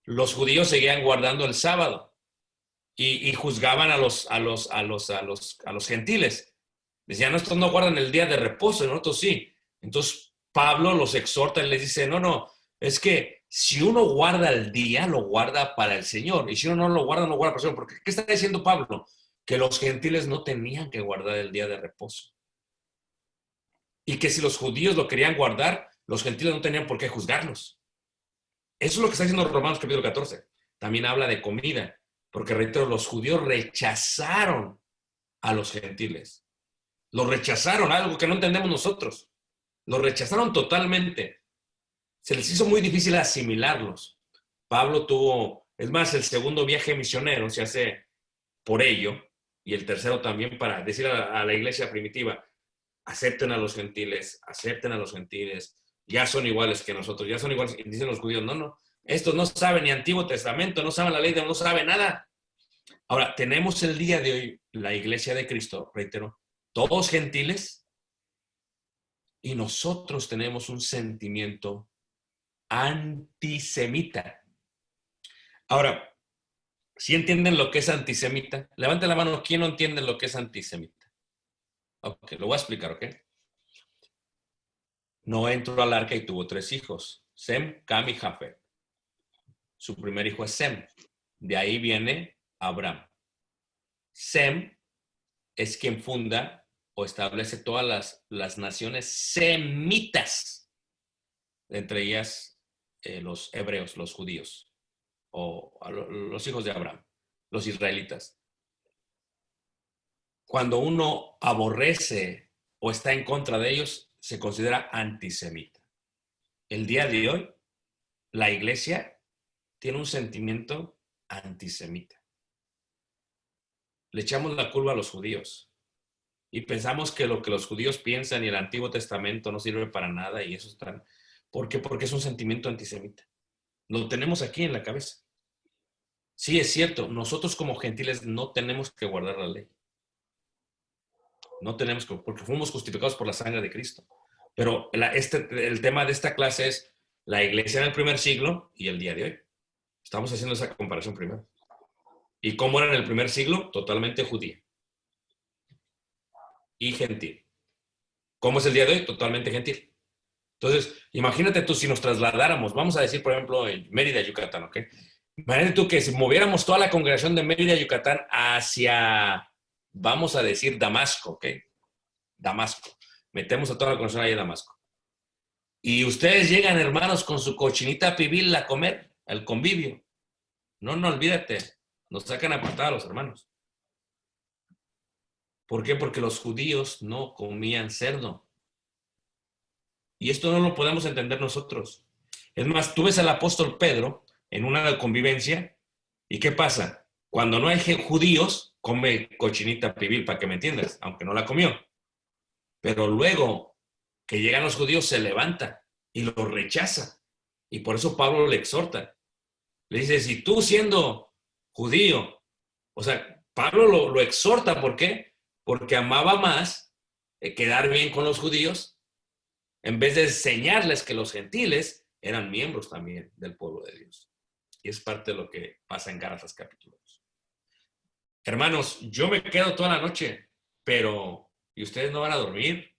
los judíos seguían guardando el sábado y juzgaban a los gentiles. Decían, no, estos no guardan el día de reposo, nosotros sí. Entonces, Pablo los exhorta y les dice, no, es que si uno guarda el día, lo guarda para el Señor. Y si uno no lo guarda, no guarda para el Señor. Porque, ¿qué está diciendo Pablo? Que los gentiles no tenían que guardar el día de reposo. Y que si los judíos lo querían guardar, los gentiles no tenían por qué juzgarlos. Eso es lo que está diciendo Romanos capítulo 14. También habla de comida. Porque, reitero, los judíos rechazaron a los gentiles. Los rechazaron, algo que no entendemos nosotros. Los rechazaron totalmente. Se les hizo muy difícil asimilarlos. Pablo tuvo, es más, el segundo viaje misionero se hace por ello, y el tercero también para decir a la iglesia primitiva, acepten a los gentiles, ya son iguales que nosotros, ya son iguales, y dicen los judíos, no, estos no saben ni Antiguo Testamento, no saben la ley, no saben nada. Ahora, tenemos el día de hoy la iglesia de Cristo, reitero, todos gentiles, y nosotros tenemos un sentimiento antisemita. Ahora, ¿sí entienden lo que es antisemita? Levanten la mano, ¿quién no entiende lo que es antisemita? Ok, lo voy a explicar, ¿ok? Noé entró al arca y tuvo 3 hijos, Sem, Cam y Jafet. Su primer hijo es Sem. De ahí viene Abraham. Sem es quien funda o establece todas las naciones semitas, entre ellas los hebreos, los judíos, o los hijos de Abraham, los israelitas. Cuando uno aborrece o está en contra de ellos, se considera antisemita. El día de hoy, la iglesia tiene un sentimiento antisemita. Le echamos la culpa a los judíos y pensamos que lo que los judíos piensan y el Antiguo Testamento no sirve para nada y eso está... ¿Por qué? Porque es un sentimiento antisemita. Lo tenemos aquí en la cabeza. Sí, es cierto, nosotros como gentiles no tenemos que guardar la ley. No tenemos que, porque fuimos justificados por la sangre de Cristo. Pero el tema de esta clase es la iglesia en el primer siglo y el día de hoy. Estamos haciendo esa comparación primero. ¿Y cómo era en el primer siglo? Totalmente judía y gentil. ¿Cómo es el día de hoy? Totalmente gentil. Entonces, imagínate tú si nos trasladáramos, vamos a decir, por ejemplo, en Mérida, Yucatán, ¿ok? Imagínate tú que si moviéramos toda la congregación de Mérida, Yucatán hacia, vamos a decir, Damasco, ¿ok? Damasco. Metemos a toda la congregación ahí a Damasco. Y ustedes llegan, hermanos, con su cochinita pibil a comer, al convivio. No, olvídate. Nos sacan a patada a los hermanos. ¿Por qué? Porque los judíos no comían cerdo. Y esto no lo podemos entender nosotros. Es más, tú ves al apóstol Pedro en una convivencia, ¿y qué pasa? Cuando no hay judíos, come cochinita pibil, para que me entiendas, aunque no la comió. Pero luego que llegan los judíos, se levanta y lo rechaza. Y por eso Pablo le exhorta. Le dice, si tú siendo judío, o sea, Pablo lo exhorta, ¿por qué? Porque amaba más quedar bien con los judíos en vez de enseñarles que los gentiles eran miembros también del pueblo de Dios. Y es parte de lo que pasa en Gálatas capítulo 2. Hermanos, yo me quedo toda la noche, pero ¿y ustedes no van a dormir?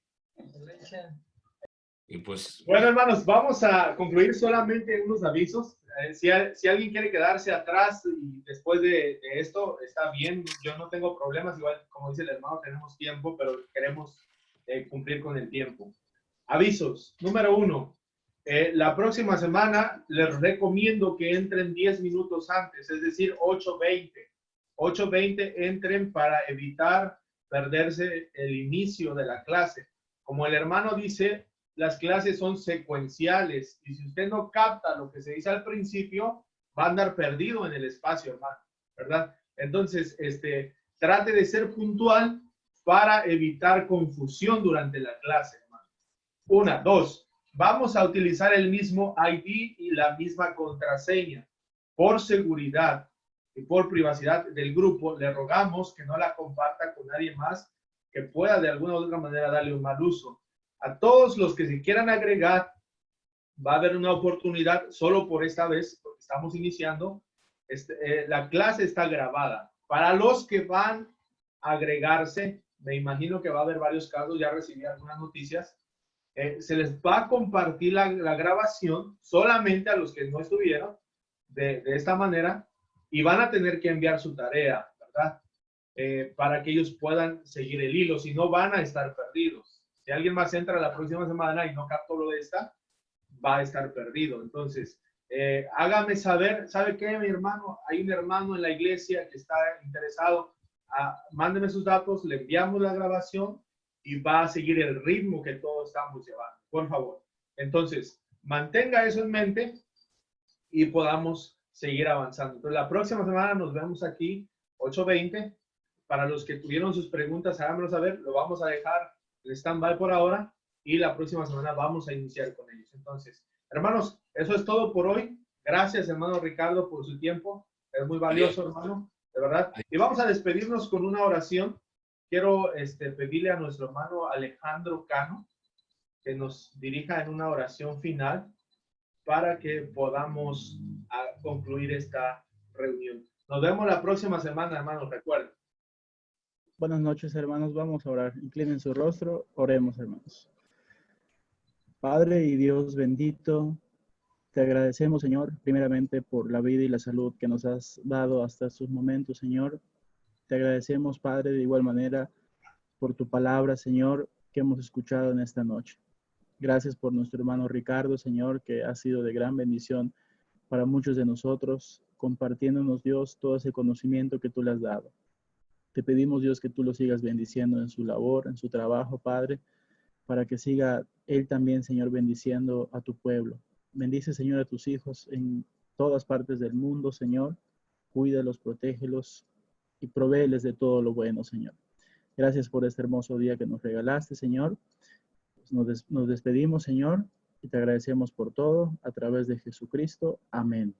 Y pues... Bueno, hermanos, vamos a concluir solamente unos avisos. Si alguien quiere quedarse atrás y después de esto, está bien. Yo no tengo problemas. Igual, como dice el hermano, tenemos tiempo, pero queremos cumplir con el tiempo. Avisos. Número 1. La próxima semana les recomiendo que entren 10 minutos antes, es decir, 8:20. 8:20 entren para evitar perderse el inicio de la clase. Como el hermano dice, las clases son secuenciales y si usted no capta lo que se dice al principio, va a andar perdido en el espacio, hermano, ¿verdad? Entonces, trate de ser puntual para evitar confusión durante la clase, hermano. 1, 2, vamos a utilizar el mismo ID y la misma contraseña. Por seguridad y por privacidad del grupo, le rogamos que no la comparta con nadie más que pueda de alguna u otra manera darle un mal uso. A todos los que se quieran agregar, va a haber una oportunidad solo por esta vez, porque estamos iniciando. La clase está grabada. Para los que van a agregarse, me imagino que va a haber varios casos, ya recibí algunas noticias, se les va a compartir la grabación solamente a los que no estuvieron de esta manera y van a tener que enviar su tarea, ¿verdad? Para que ellos puedan seguir el hilo, si no van a estar perdidos. Si alguien más entra la próxima semana y no captó lo de esta, va a estar perdido. Entonces, hágame saber, ¿sabe qué, mi hermano? Hay un hermano en la iglesia que está interesado. Mándeme sus datos, le enviamos la grabación y va a seguir el ritmo que todos estamos llevando, por favor. Entonces, mantenga eso en mente y podamos seguir avanzando. Entonces, la próxima semana nos vemos aquí, 8:20. Para los que tuvieron sus preguntas, háganmelo saber, lo vamos a dejar en stand-by por ahora y la próxima semana vamos a iniciar con ellos. Entonces, hermanos, eso es todo por hoy. Gracias, hermano Ricardo, por su tiempo. Es muy valioso, hermano, de verdad. Y vamos a despedirnos con una oración. Quiero pedirle a nuestro hermano Alejandro Cano que nos dirija en una oración final para que podamos concluir esta reunión. Nos vemos la próxima semana, hermanos, recuerden. Buenas noches, hermanos. Vamos a orar. Inclinen su rostro. Oremos, hermanos. Padre y Dios bendito, te agradecemos, Señor, primeramente por la vida y la salud que nos has dado hasta estos momentos, Señor. Te agradecemos, Padre, de igual manera por tu palabra, Señor, que hemos escuchado en esta noche. Gracias por nuestro hermano Ricardo, Señor, que ha sido de gran bendición para muchos de nosotros, compartiéndonos, Dios, todo ese conocimiento que tú le has dado. Te pedimos, Dios, que tú lo sigas bendiciendo en su labor, en su trabajo, Padre, para que siga él también, Señor, bendiciendo a tu pueblo. Bendice, Señor, a tus hijos en todas partes del mundo, Señor. Cuídalos, protégelos y provéeles de todo lo bueno, Señor. Gracias por este hermoso día que nos regalaste, Señor. Nos despedimos, Señor, y te agradecemos por todo a través de Jesucristo. Amén.